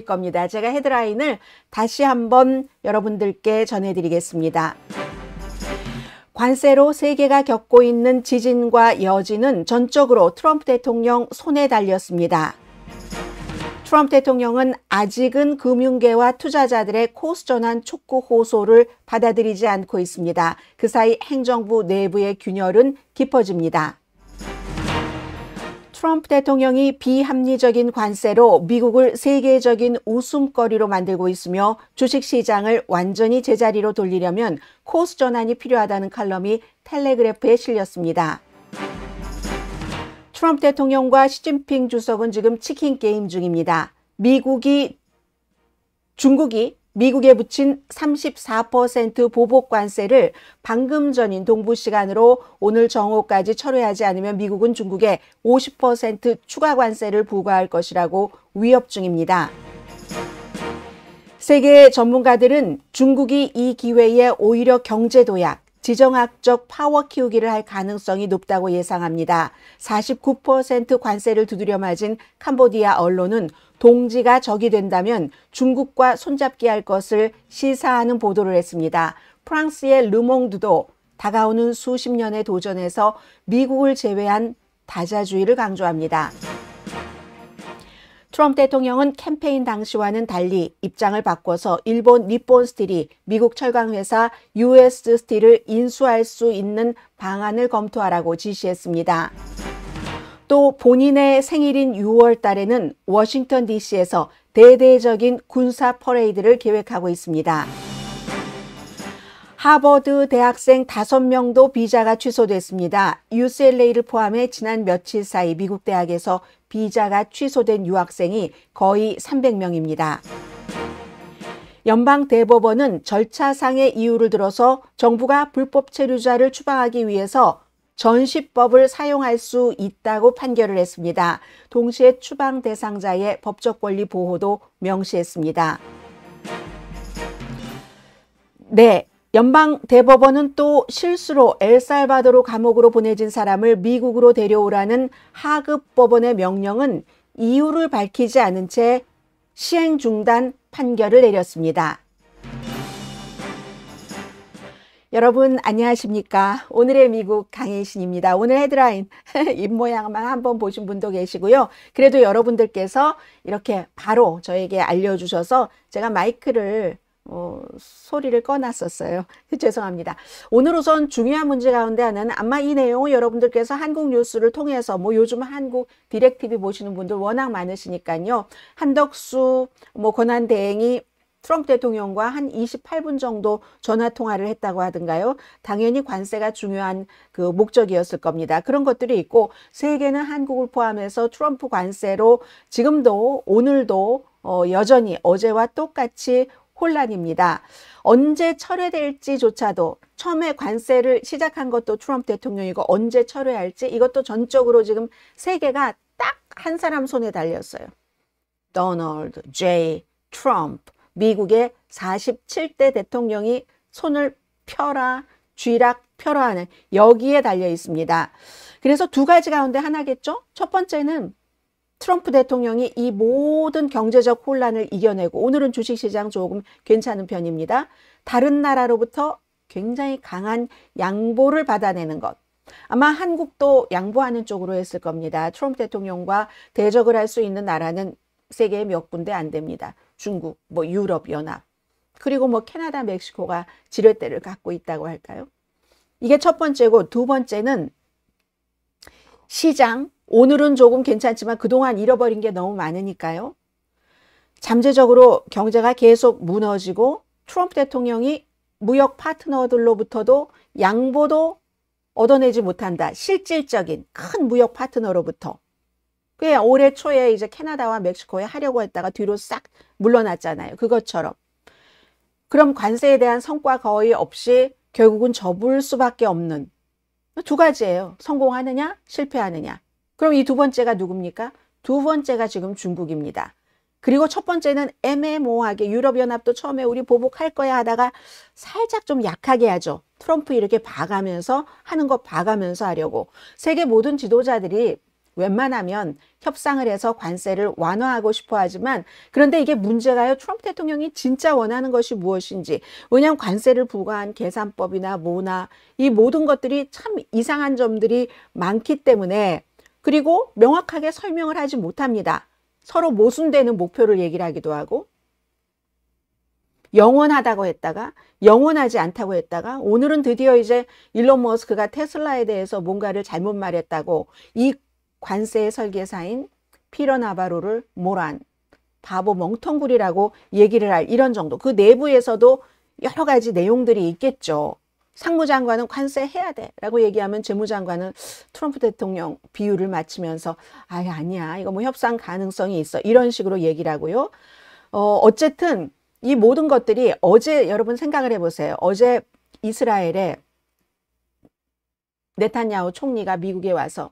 보실 겁니다. 제가 헤드라인을 다시 한번 여러분들께 전해드리겠습니다. 관세로 세계가 겪고 있는 지진과 여진은 전적으로 트럼프 대통령 손에 달렸습니다. 트럼프 대통령은 아직은 금융계와 투자자들의 코스 전환 촉구 호소를 받아들이지 않고 있습니다. 그 사이 행정부 내부의 균열은 깊어집니다. 트럼프 대통령이 비합리적인 관세로 미국을 세계적인 웃음거리로 만들고 있으며 주식시장을 완전히 제자리로 돌리려면 코스 전환이 필요하다는 칼럼이 텔레그래프에 실렸습니다. 트럼프 대통령과 시진핑 주석은 지금 치킨 게임 중입니다. 중국이 미국에 붙인 34% 보복 관세를 방금 전인 동부 시간으로 오늘 정오까지 철회하지 않으면 미국은 중국에 50% 추가 관세를 부과할 것이라고 위협 중입니다. 세계 전문가들은 중국이 이 기회에 오히려 경제 도약, 지정학적 파워 키우기를 할 가능성이 높다고 예상합니다. 49% 관세를 두드려 맞은 캄보디아 언론은 동지가 적이 된다면 중국과 손잡기 할 것을 시사하는 보도를 했습니다. 프랑스의 르몽드도 다가오는 수십 년의 도전에서 미국을 제외한 다자주의를 강조합니다. 트럼프 대통령은 캠페인 당시와는 달리 입장을 바꿔서 일본 니폰 스틸이 미국 철강회사 US 스틸을 인수할 수 있는 방안을 검토하라고 지시했습니다. 또 본인의 생일인 6월 달에는 워싱턴 DC에서 대대적인 군사 퍼레이드를 계획하고 있습니다. 하버드 대학생 5명도 비자가 취소됐습니다. UCLA를 포함해 지난 며칠 사이 미국 대학에서 비자가 취소된 유학생이 거의 300명입니다. 연방대법원은 절차상의 이유를 들어서 정부가 불법 체류자를 추방하기 위해서 전시법을 사용할 수 있다고 판결을 했습니다. 동시에 추방 대상자의 법적 권리 보호도 명시했습니다. 네. 연방대법원은 또 실수로 엘살바도르 감옥으로 보내진 사람을 미국으로 데려오라는 하급 법원의 명령은 이유를 밝히지 않은 채 시행 중단 판결을 내렸습니다. 여러분 안녕하십니까? 오늘의 미국 강혜신입니다. 오늘 헤드라인 입모양만 한번 보신 분도 계시고요. 그래도 여러분들께서 이렇게 바로 저에게 알려주셔서 제가 마이크를 소리를 꺼놨었어요. 죄송합니다. 오늘 우선 중요한 문제 가운데 하나는 아마 이 내용을 여러분들께서 한국 뉴스를 통해서 요즘 한국 디렉TV 보시는 분들 워낙 많으시니까요. 한덕수 권한대행이 트럼프 대통령과 한 28분 정도 전화 통화를 했다고 하던가요. 당연히 관세가 중요한 그 목적이었을 겁니다. 그런 것들이 있고 세계는 한국을 포함해서 트럼프 관세로 지금도 오늘도 여전히 어제와 똑같이 혼란입니다. 언제 철회될지조차도 처음에 관세를 시작한 것도 트럼프 대통령이고 언제 철회할지 이것도 전적으로 지금 세계가 딱 한 사람 손에 달렸어요. 도널드 J. 트럼프 미국의 47대 대통령이 손을 펴라 쥐락 펴라 하는 여기에 달려 있습니다. 그래서 두 가지 가운데 하나겠죠. 첫 번째는 트럼프 대통령이 이 모든 경제적 혼란을 이겨내고 오늘은 주식시장 조금 괜찮은 편입니다. 다른 나라로부터 굉장히 강한 양보를 받아내는 것. 아마 한국도 양보하는 쪽으로 했을 겁니다. 트럼프 대통령과 대적을 할 수 있는 나라는 세계에 몇 군데 안 됩니다. 중국, 유럽연합, 그리고 캐나다, 멕시코가 지렛대를 갖고 있다고 할까요? 이게 첫 번째고 두 번째는 시장, 오늘은 조금 괜찮지만 그동안 잃어버린 게 너무 많으니까요. 잠재적으로 경제가 계속 무너지고 트럼프 대통령이 무역 파트너들로부터도 양보도 얻어내지 못한다. 실질적인 큰 무역 파트너로부터. 그게 올해 초에 이제 캐나다와 멕시코에 하려고 했다가 뒤로 싹 물러났잖아요. 그것처럼. 그럼 관세에 대한 성과 거의 없이 결국은 접을 수밖에 없는 두 가지예요. 성공하느냐, 실패하느냐. 그럼 이 두 번째가 누굽니까? 두 번째가 지금 중국입니다. 그리고 첫 번째는 애매모호하게 유럽연합도 처음에 우리 보복할 거야 하다가 살짝 좀 약하게 하죠. 트럼프 이렇게 봐가면서 하는 거 봐가면서 하려고. 세계 모든 지도자들이 웬만하면 협상을 해서 관세를 완화하고 싶어 하지만 그런데 이게 문제가요. 트럼프 대통령이 진짜 원하는 것이 무엇인지 왜냐하면 관세를 부과한 계산법이나 뭐나 이 모든 것들이 참 이상한 점들이 많기 때문에 그리고 명확하게 설명을 하지 못합니다. 서로 모순되는 목표를 얘기를 하기도 하고 영원하다고 했다가 영원하지 않다고 했다가 오늘은 드디어 이제 일론 머스크가 테슬라에 대해서 뭔가를 잘못 말했다고 이 관세의 설계사인 피터 나바로를 모란 바보 멍텅구리라고 얘기를 할 이런 정도. 그 내부에서도 여러 가지 내용들이 있겠죠. 상무장관은 관세해야 돼 라고 얘기하면 재무장관은 트럼프 대통령 비유를 맞추면서 아니야 이거 뭐 협상 가능성이 있어 이런 식으로 얘기를 하고요. 어쨌든 이 모든 것들이 어제 여러분 생각을 해보세요. 어제 이스라엘에 네탄야후 총리가 미국에 와서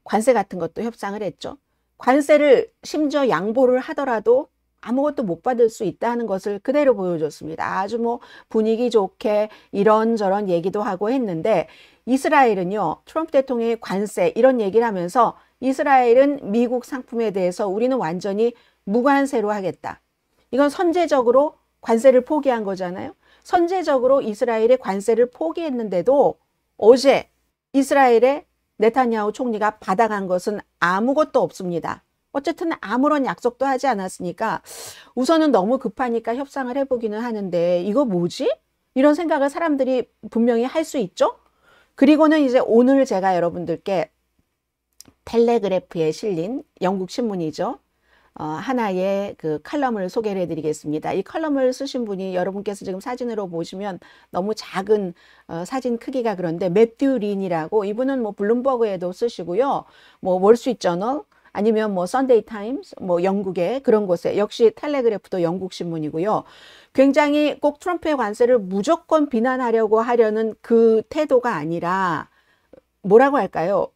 관세 같은 것도 협상을 했죠. 관세를 심지어 양보를 하더라도 아무것도 못 받을 수 있다는 것을 그대로 보여줬습니다. 아주 뭐 분위기 좋게 이런저런 얘기도 하고 했는데 이스라엘은요. 트럼프 대통령의 관세 이런 얘기를 하면서 이스라엘은 미국 상품에 대해서 우리는 완전히 무관세로 하겠다. 이건 선제적으로 관세를 포기한 거잖아요. 선제적으로 이스라엘의 관세를 포기했는데도 어제 이스라엘의 네탄야후 총리가 받아간 것은 아무것도 없습니다. 어쨌든 아무런 약속도 하지 않았으니까 우선은 너무 급하니까 협상을 해보기는 하는데 이거 뭐지? 이런 생각을 사람들이 분명히 할 수 있죠. 그리고는 이제 오늘 제가 여러분들께 텔레그래프에 실린 영국 신문이죠. 하나의 그 칼럼을 소개를 해드리겠습니다. 이 칼럼을 쓰신 분이 여러분께서 지금 사진으로 보시면 너무 작은 사진 크기가 그런데 매튜 린이라고 이분은 뭐 블룸버그에도 쓰시고요. 뭐 월스트리트저널 아니면 뭐 선데이 타임스 뭐 영국의 그런 곳에 역시 텔레그래프도 영국 신문이고요. 굉장히 꼭 트럼프의 관세를 무조건 비난하려고 하려는 그 태도가 아니라 뭐라고 할까요?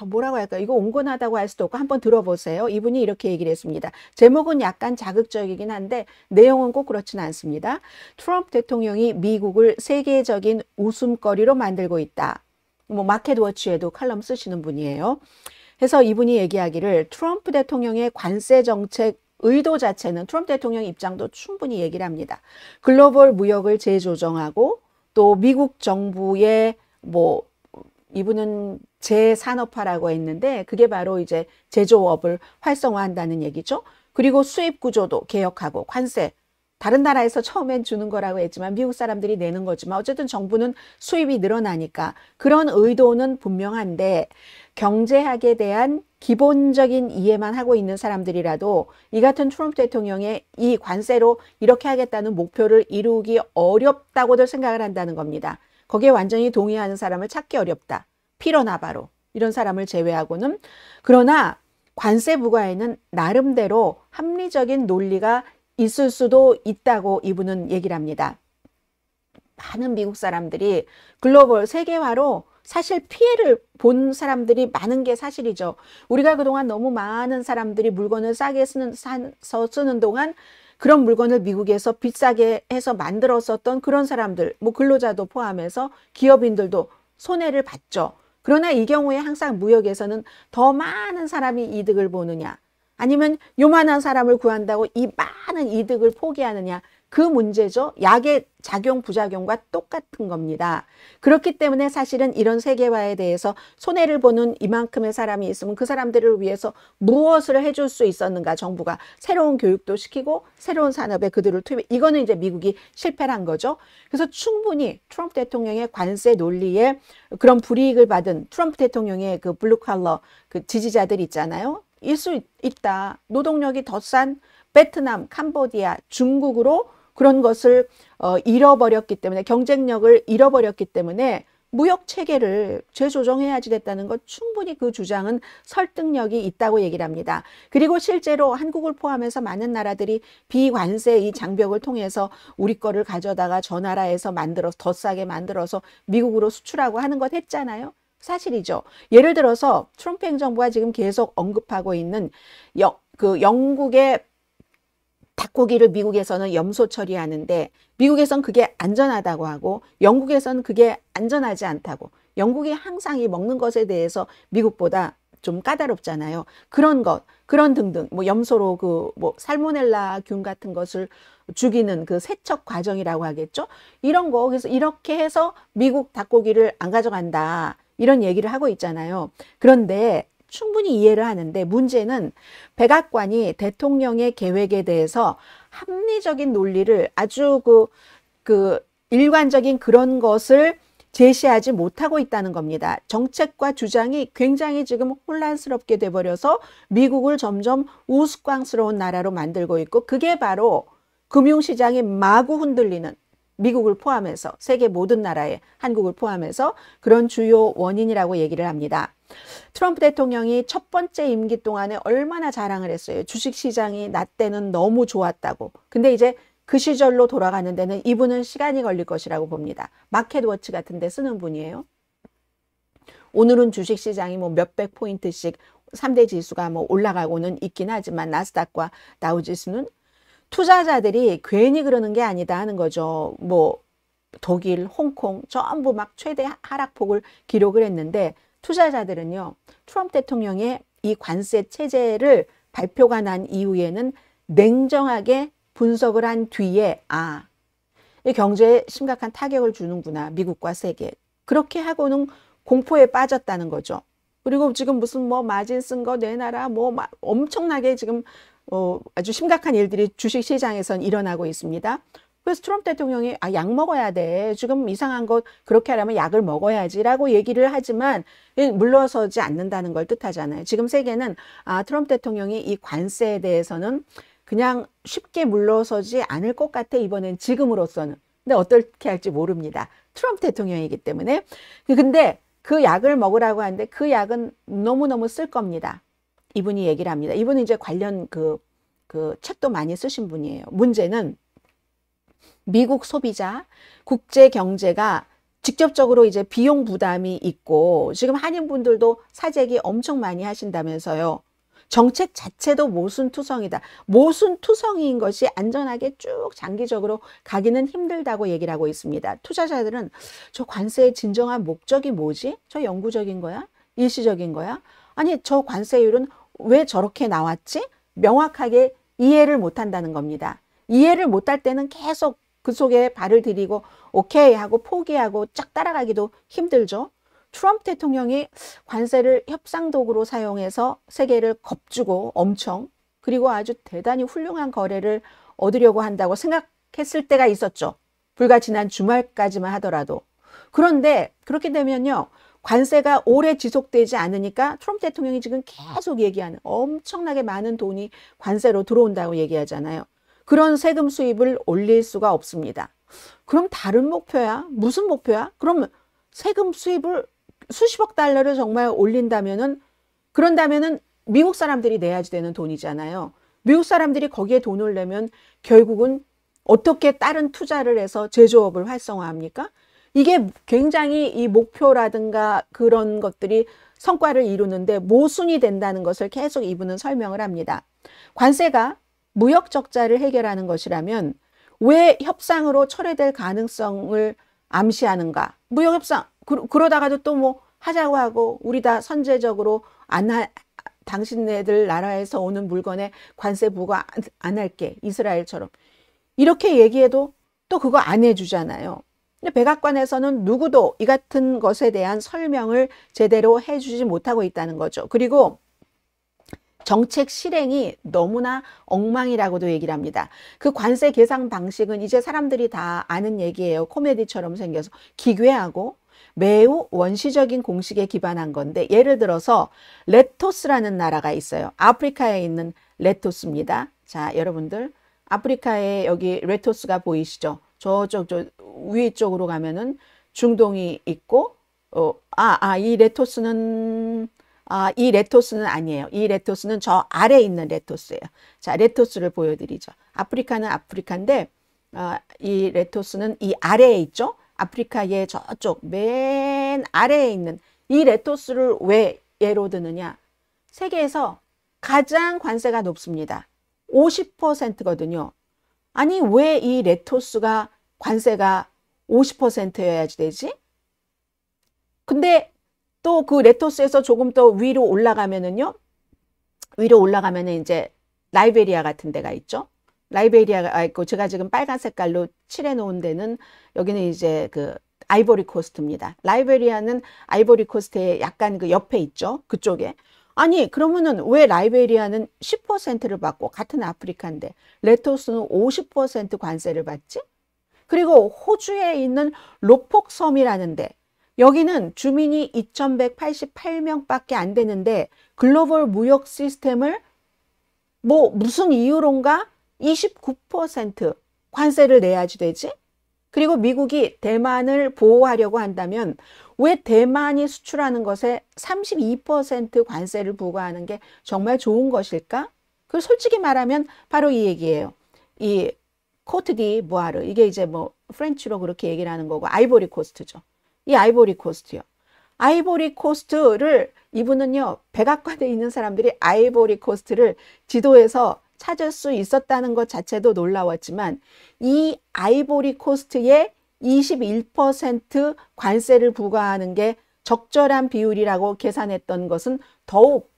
뭐라고 할까요? 이거 온건하다고 할 수도 없고 한번 들어보세요. 이분이 이렇게 얘기를 했습니다. 제목은 약간 자극적이긴 한데 내용은 꼭 그렇지는 않습니다. 트럼프 대통령이 미국을 세계적인 웃음거리로 만들고 있다. 뭐 마켓워치에도 칼럼 쓰시는 분이에요. 그래서 이분이 얘기하기를 트럼프 대통령의 관세 정책 의도 자체는 트럼프 대통령 입장도 충분히 얘기를 합니다. 글로벌 무역을 재조정하고 또 미국 정부의 뭐 이분은 재산업화라고 했는데 그게 바로 이제 제조업을 활성화한다는 얘기죠. 그리고 수입 구조도 개혁하고 관세 다른 나라에서 처음엔 주는 거라고 했지만 미국 사람들이 내는 거지만 어쨌든 정부는 수입이 늘어나니까 그런 의도는 분명한데 경제학에 대한 기본적인 이해만 하고 있는 사람들이라도 이 같은 트럼프 대통령의 이 관세로 이렇게 하겠다는 목표를 이루기 어렵다고들 생각을 한다는 겁니다. 거기에 완전히 동의하는 사람을 찾기 어렵다. 피터 나바로 이런 사람을 제외하고는. 그러나 관세 부과에는 나름대로 합리적인 논리가 있을 수도 있다고 이분은 얘기를 합니다. 많은 미국 사람들이 글로벌 세계화로 사실 피해를 본 사람들이 많은 게 사실이죠. 우리가 그동안 너무 많은 사람들이 물건을 싸게 쓰는 동안 그런 물건을 미국에서 비싸게 해서 만들었었던 그런 사람들, 뭐 근로자도 포함해서 기업인들도 손해를 봤죠. 그러나 이 경우에 항상 무역에서는 더 많은 사람이 이득을 보느냐 아니면 요만한 사람을 구한다고 이 많은 이득을 포기하느냐 그 문제죠. 약의 작용 부작용과 똑같은 겁니다. 그렇기 때문에 사실은 이런 세계화에 대해서 손해를 보는 이만큼의 사람이 있으면 그 사람들을 위해서 무엇을 해줄 수 있었는가. 정부가 새로운 교육도 시키고 새로운 산업에 그들을 투입. 이거는 이제 미국이 실패를 한 거죠. 그래서 충분히 트럼프 대통령의 관세 논리에 그런 불이익을 받은 트럼프 대통령의 그 블루칼러 그 지지자들 있잖아요. 일 수 있다. 노동력이 더 싼 베트남, 캄보디아, 중국으로 그런 것을 잃어버렸기 때문에 경쟁력을 잃어버렸기 때문에 무역 체계를 재조정해야지 됐다는 것 충분히 그 주장은 설득력이 있다고 얘기를 합니다. 그리고 실제로 한국을 포함해서 많은 나라들이 비관세 이 장벽을 통해서 우리 거를 가져다가 저 나라에서 만들어서 더 싸게 만들어서 미국으로 수출하고 하는 것 했잖아요. 사실이죠. 예를 들어서 트럼프 행정부가 지금 계속 언급하고 있는 영국의 닭고기를 미국에서는 염소 처리하는데 미국에선 그게 안전하다고 하고 영국에서는 그게 안전하지 않다고 영국이 항상 이 먹는 것에 대해서 미국보다 좀 까다롭잖아요. 그런 것, 그런 등등, 뭐 염소로 그 뭐 살모넬라 균 같은 것을 죽이는 그 세척 과정이라고 하겠죠. 이런 거, 그래서 이렇게 해서 미국 닭고기를 안 가져간다. 이런 얘기를 하고 있잖아요. 그런데 충분히 이해를 하는데 문제는 백악관이 대통령의 계획에 대해서 합리적인 논리를 아주 그 일관적인 그런 것을 제시하지 못하고 있다는 겁니다. 정책과 주장이 굉장히 지금 혼란스럽게 돼버려서 미국을 점점 우스꽝스러운 나라로 만들고 있고, 그게 바로 금융시장이 마구 흔들리는, 미국을 포함해서 세계 모든 나라에 한국을 포함해서 그런 주요 원인이라고 얘기를 합니다. 트럼프 대통령이 첫 번째 임기 동안에 얼마나 자랑을 했어요. 주식시장이 나 때는 너무 좋았다고. 근데 이제 그 시절로 돌아가는 데는 이분은 시간이 걸릴 것이라고 봅니다. 마켓워치 같은 데 쓰는 분이에요. 오늘은 주식시장이 뭐 몇백 포인트씩 3대 지수가 뭐 올라가고는 있긴 하지만 나스닥과 다우지수는 투자자들이 괜히 그러는 게 아니다 하는 거죠. 뭐 독일, 홍콩 전부 막 최대 하락폭을 기록을 했는데, 투자자들은요, 트럼프 대통령의 이 관세 체제를 발표가 난 이후에는 냉정하게 분석을 한 뒤에 이 경제에 심각한 타격을 주는구나, 미국과 세계. 그렇게 하고는 공포에 빠졌다는 거죠. 그리고 지금 무슨 뭐 마진 쓴 거 내놔라, 뭐 엄청나게 지금 아주 심각한 일들이 주식시장에선 일어나고 있습니다. 그래서 트럼프 대통령이 약 먹어야 돼. 지금 이상한 것 그렇게 하려면 약을 먹어야지라고 얘기를 하지만 물러서지 않는다는 걸 뜻하잖아요. 지금 세계는 트럼프 대통령이 이 관세에 대해서는 그냥 쉽게 물러서지 않을 것 같아, 이번엔 지금으로서는. 근데 어떻게 할지 모릅니다. 트럼프 대통령이기 때문에. 근데 그 약을 먹으라고 하는데 그 약은 너무너무 쓸 겁니다. 이분이 얘기를 합니다. 이분은 이제 관련 그 책도 많이 쓰신 분이에요. 문제는 미국 소비자, 국제 경제가 직접적으로 이제 비용 부담이 있고, 지금 한인분들도 사재기 엄청 많이 하신다면서요. 정책 자체도 모순투성이다. 모순투성이인 것이 안전하게 쭉 장기적으로 가기는 힘들다고 얘기를 하고 있습니다. 투자자들은 저 관세의 진정한 목적이 뭐지? 저 영구적인 거야? 일시적인 거야? 아니, 저 관세율은 왜 저렇게 나왔지? 명확하게 이해를 못한다는 겁니다. 이해를 못할 때는 계속 그 속에 발을 들이고 오케이 하고 포기하고 쫙 따라가기도 힘들죠. 트럼프 대통령이 관세를 협상 도구로 사용해서 세계를 겁주고 엄청, 그리고 아주 대단히 훌륭한 거래를 얻으려고 한다고 생각했을 때가 있었죠. 불과 지난 주말까지만 하더라도. 그런데 그렇게 되면요, 관세가 오래 지속되지 않으니까 트럼프 대통령이 지금 계속 얘기하는 엄청나게 많은 돈이 관세로 들어온다고 얘기하잖아요. 그런 세금 수입을 올릴 수가 없습니다. 그럼 다른 목표야? 무슨 목표야? 그럼 세금 수입을 수십억 달러를 정말 올린다면은, 그런다면은 미국 사람들이 내야지 되는 돈이잖아요. 미국 사람들이 거기에 돈을 내면 결국은 어떻게 다른 투자를 해서 제조업을 활성화합니까? 이게 굉장히 이 목표라든가 그런 것들이 성과를 이루는데 모순이 된다는 것을 계속 이분은 설명을 합니다. 관세가 무역 적자를 해결하는 것이라면 왜 협상으로 철회될 가능성을 암시하는가? 무역 협상, 그러다가도 또 뭐 하자고 하고 우리 다 선제적으로 당신네들 나라에서 오는 물건에 관세 부과 안 할게, 이스라엘처럼. 이렇게 얘기해도 또 그거 안 해주잖아요. 근데 백악관에서는 누구도 이 같은 것에 대한 설명을 제대로 해주지 못하고 있다는 거죠. 그리고 정책 실행이 너무나 엉망이라고도 얘기를 합니다. 그 관세 계산 방식은 이제 사람들이 다 아는 얘기예요. 코미디처럼 생겨서 기괴하고 매우 원시적인 공식에 기반한 건데, 예를 들어서 레토스라는 나라가 있어요. 아프리카에 있는 레토스입니다. 자, 여러분들 아프리카에 여기 레토스가 보이시죠? 저쪽 저 위에 쪽으로 가면은 중동이 있고, 이 레토스는 아니에요. 이 레토스는 저 아래에 있는 레토스예요. 자, 레토스를 보여드리죠. 아프리카는 아프리카인데 이 레토스는 이 아래에 있죠. 아프리카의 저쪽 맨 아래에 있는 이 레토스를 왜 예로 드느냐? 세계에서 가장 관세가 높습니다. 50%거든요. 아니, 왜 이 레토스가 관세가 50%여야지 되지? 근데 또 그 레토스에서 조금 더 위로 올라가면은요. 위로 올라가면은 이제 라이베리아 같은 데가 있죠. 라이베리아가 있고 제가 지금 빨간 색깔로 칠해 놓은 데는 여기는 이제 그 아이보리 코스트입니다. 라이베리아는 아이보리 코스트에 약간 그 옆에 있죠. 그쪽에. 아니 그러면은 왜 라이베리아는 10%를 받고 같은 아프리카인데 레토스는 50% 관세를 받지? 그리고 호주에 있는 로폭 섬이라는데 여기는 주민이 2,188명밖에 안 되는데 글로벌 무역 시스템을 뭐 무슨 이유론가 29% 관세를 내야지 되지? 그리고 미국이 대만을 보호하려고 한다면 왜 대만이 수출하는 것에 32% 관세를 부과하는 게 정말 좋은 것일까? 그 솔직히 말하면 바로 이 얘기예요. 이 코트 디 부아르 이게 이제 뭐 프렌치로 그렇게 얘기를 하는 거고 아이보리 코스트죠. 이 아이보리 코스트요. 아이보리 코스트를 이분은요 백악관에 있는 사람들이 아이보리 코스트를 지도에서 찾을 수 있었다는 것 자체도 놀라웠지만 이 아이보리 코스트에 21% 관세를 부과하는 게 적절한 비율이라고 계산했던 것은 더욱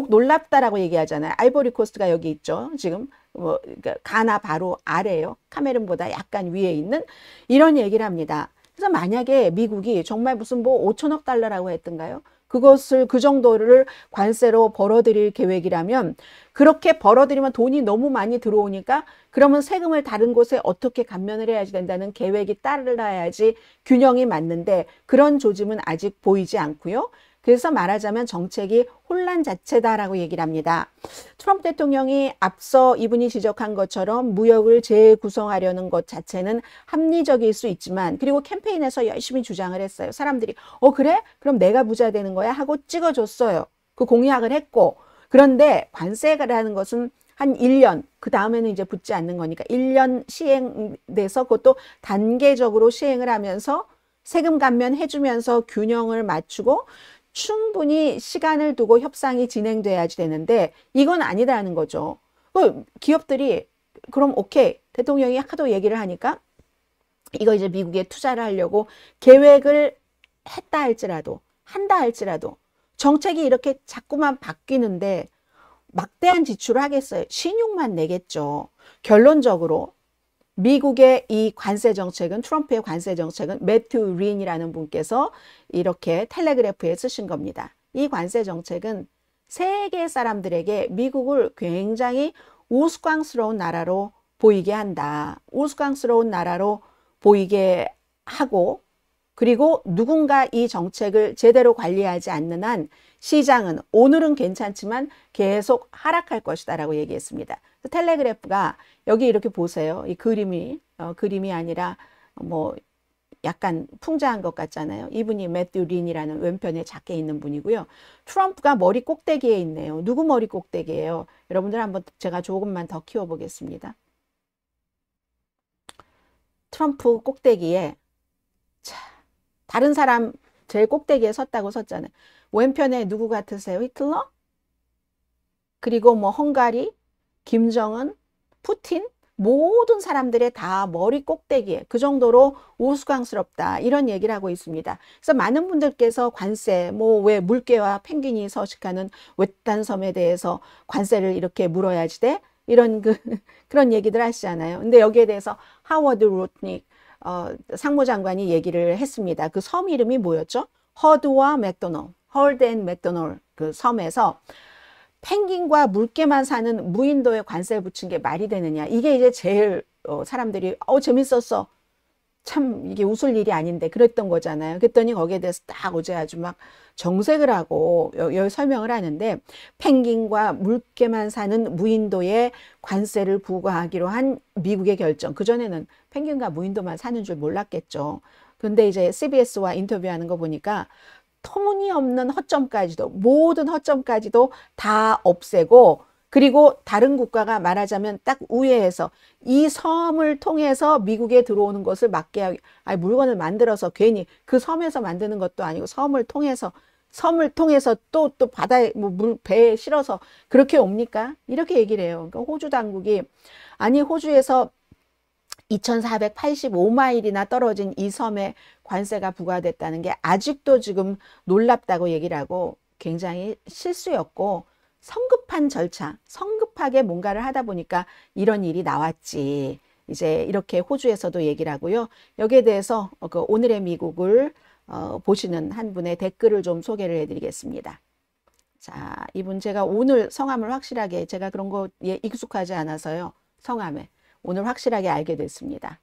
놀랍다라고 얘기하잖아요. 아이보리 코스트가 여기 있죠. 지금 뭐 그러니까 가나 바로 아래예요. 카메룬보다 약간 위에 있는 이런 얘기를 합니다. 그래서 만약에 미국이 정말 무슨 뭐 5천억 달러라고 했던가요? 그것을 그 정도를 관세로 벌어들일 계획이라면 그렇게 벌어들이면 돈이 너무 많이 들어오니까 그러면 세금을 다른 곳에 어떻게 감면을 해야지 된다는 계획이 따라야지 균형이 맞는데 그런 조짐은 아직 보이지 않고요. 그래서 말하자면 정책이 혼란 자체다라고 얘기를 합니다. 트럼프 대통령이 앞서 이분이 지적한 것처럼 무역을 재구성하려는 것 자체는 합리적일 수 있지만 그리고 캠페인에서 열심히 주장을 했어요. 사람들이 그래? 그럼 내가 부자 되는 거야? 하고 찍어줬어요. 그 공약을 했고 그런데 관세라는 것은 한 1년, 그 다음에는 이제 붙지 않는 거니까 1년 시행돼서 그것도 단계적으로 시행을 하면서 세금 감면해주면서 균형을 맞추고 충분히 시간을 두고 협상이 진행돼야지 되는데 이건 아니다는 거죠. 기업들이 그럼 오케이 대통령이 하도 얘기를 하니까 이거 이제 미국에 투자를 하려고 계획을 한다 할지라도 정책이 이렇게 자꾸만 바뀌는데 막대한 지출을 하겠어요. 신용만 내겠죠. 결론적으로 미국의 이 관세 정책은 트럼프의 관세 정책은 매튜 린이라는 분께서 이렇게 텔레그래프에 쓰신 겁니다. 이 관세 정책은 세계 사람들에게 미국을 굉장히 우스꽝스러운 나라로 보이게 한다. 우스꽝스러운 나라로 보이게 하고 그리고 누군가 이 정책을 제대로 관리하지 않는 한 시장은 오늘은 괜찮지만 계속 하락할 것이다 라고 얘기했습니다. 텔레그래프가 여기 이렇게 보세요. 이 그림이 아니라 뭐 약간 풍자한 것 같잖아요. 이분이 매튜 린이라는 왼편에 작게 있는 분이고요. 트럼프가 머리 꼭대기에 있네요. 누구 머리 꼭대기예요? 여러분들 한번 제가 조금만 더 키워보겠습니다. 트럼프 꼭대기에 자, 다른 사람 제일 꼭대기에 섰다고 섰잖아요. 왼편에 누구 같으세요? 히틀러? 그리고 뭐 헝가리, 김정은, 푸틴 모든 사람들의 다 머리 꼭대기에 그 정도로 우스꽝스럽다 이런 얘기를 하고 있습니다. 그래서 많은 분들께서 관세 뭐 왜 물개와 펭귄이 서식하는 외딴 섬에 대해서 관세를 이렇게 물어야지 돼? 이런 그런 얘기들 하시잖아요. 근데 여기에 대해서 하워드 루트닉 상무장관이 얘기를 했습니다. 그 섬 이름이 뭐였죠? 허드와 맥도널, 헐드 앤 맥도널 그 섬에서 펭귄과 물개만 사는 무인도에 관세를 붙인 게 말이 되느냐. 이게 이제 제일 사람들이 재밌었어. 참 이게 웃을 일이 아닌데 그랬던 거잖아요. 그랬더니 거기에 대해서 딱 어제 아주 막 정색을 하고 여기 설명을 하는데 펭귄과 물개만 사는 무인도에 관세를 부과하기로 한 미국의 결정. 그전에는 펭귄과 무인도만 사는 줄 몰랐겠죠. 근데 이제 CBS와 인터뷰하는 거 보니까 터무니없는 허점까지도 모든 허점까지도 다 없애고 그리고 다른 국가가 말하자면 딱 우회해서 이 섬을 통해서 미국에 들어오는 것을 막게 하기 물건을 만들어서 괜히 그 섬에서 만드는 것도 아니고 섬을 통해서 또 바다에 뭐 배에 실어서 그렇게 옵니까? 이렇게 얘기를 해요. 그러니까 호주 당국이 호주에서 2485마일이나 떨어진 이 섬에 관세가 부과됐다는 게 아직도 지금 놀랍다고 얘기를 하고 굉장히 실수였고 성급한 절차, 성급하게 뭔가를 하다 보니까 이런 일이 나왔지. 이제 이렇게 호주에서도 얘기를 하고요. 여기에 대해서 그 오늘의 미국을 보시는 한 분의 댓글을 좀 소개를 해드리겠습니다. 자, 이분 제가 오늘 성함을 확실하게 제가 그런 거에 익숙하지 않아서요. 성함에 오늘 확실하게 알게 됐습니다.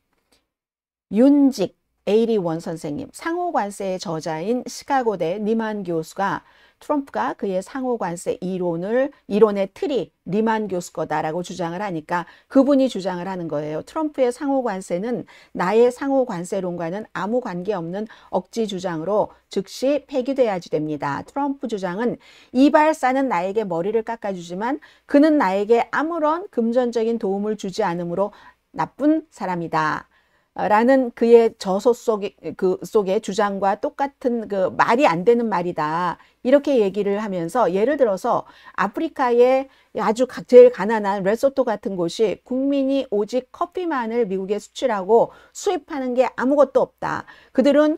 윤직 81 선생님, 상호관세의 저자인 시카고대 리만 교수가 트럼프가 그의 상호관세 이론의 틀이 리만 교수 거다라고 주장을 하니까 그분이 주장을 하는 거예요. 트럼프의 상호관세는 나의 상호관세론과는 아무 관계없는 억지 주장으로 즉시 폐기돼야지 됩니다. 트럼프 주장은 이발사는 나에게 머리를 깎아주지만 그는 나에게 아무런 금전적인 도움을 주지 않으므로 나쁜 사람이다. 라는 그의 저서 속의 주장과 똑같은 그 말이 안 되는 말이다. 이렇게 얘기를 하면서 예를 들어서 아프리카의 아주 제일 가난한 레소토 같은 곳이 국민이 오직 커피만을 미국에 수출하고 수입하는 게 아무것도 없다. 그들은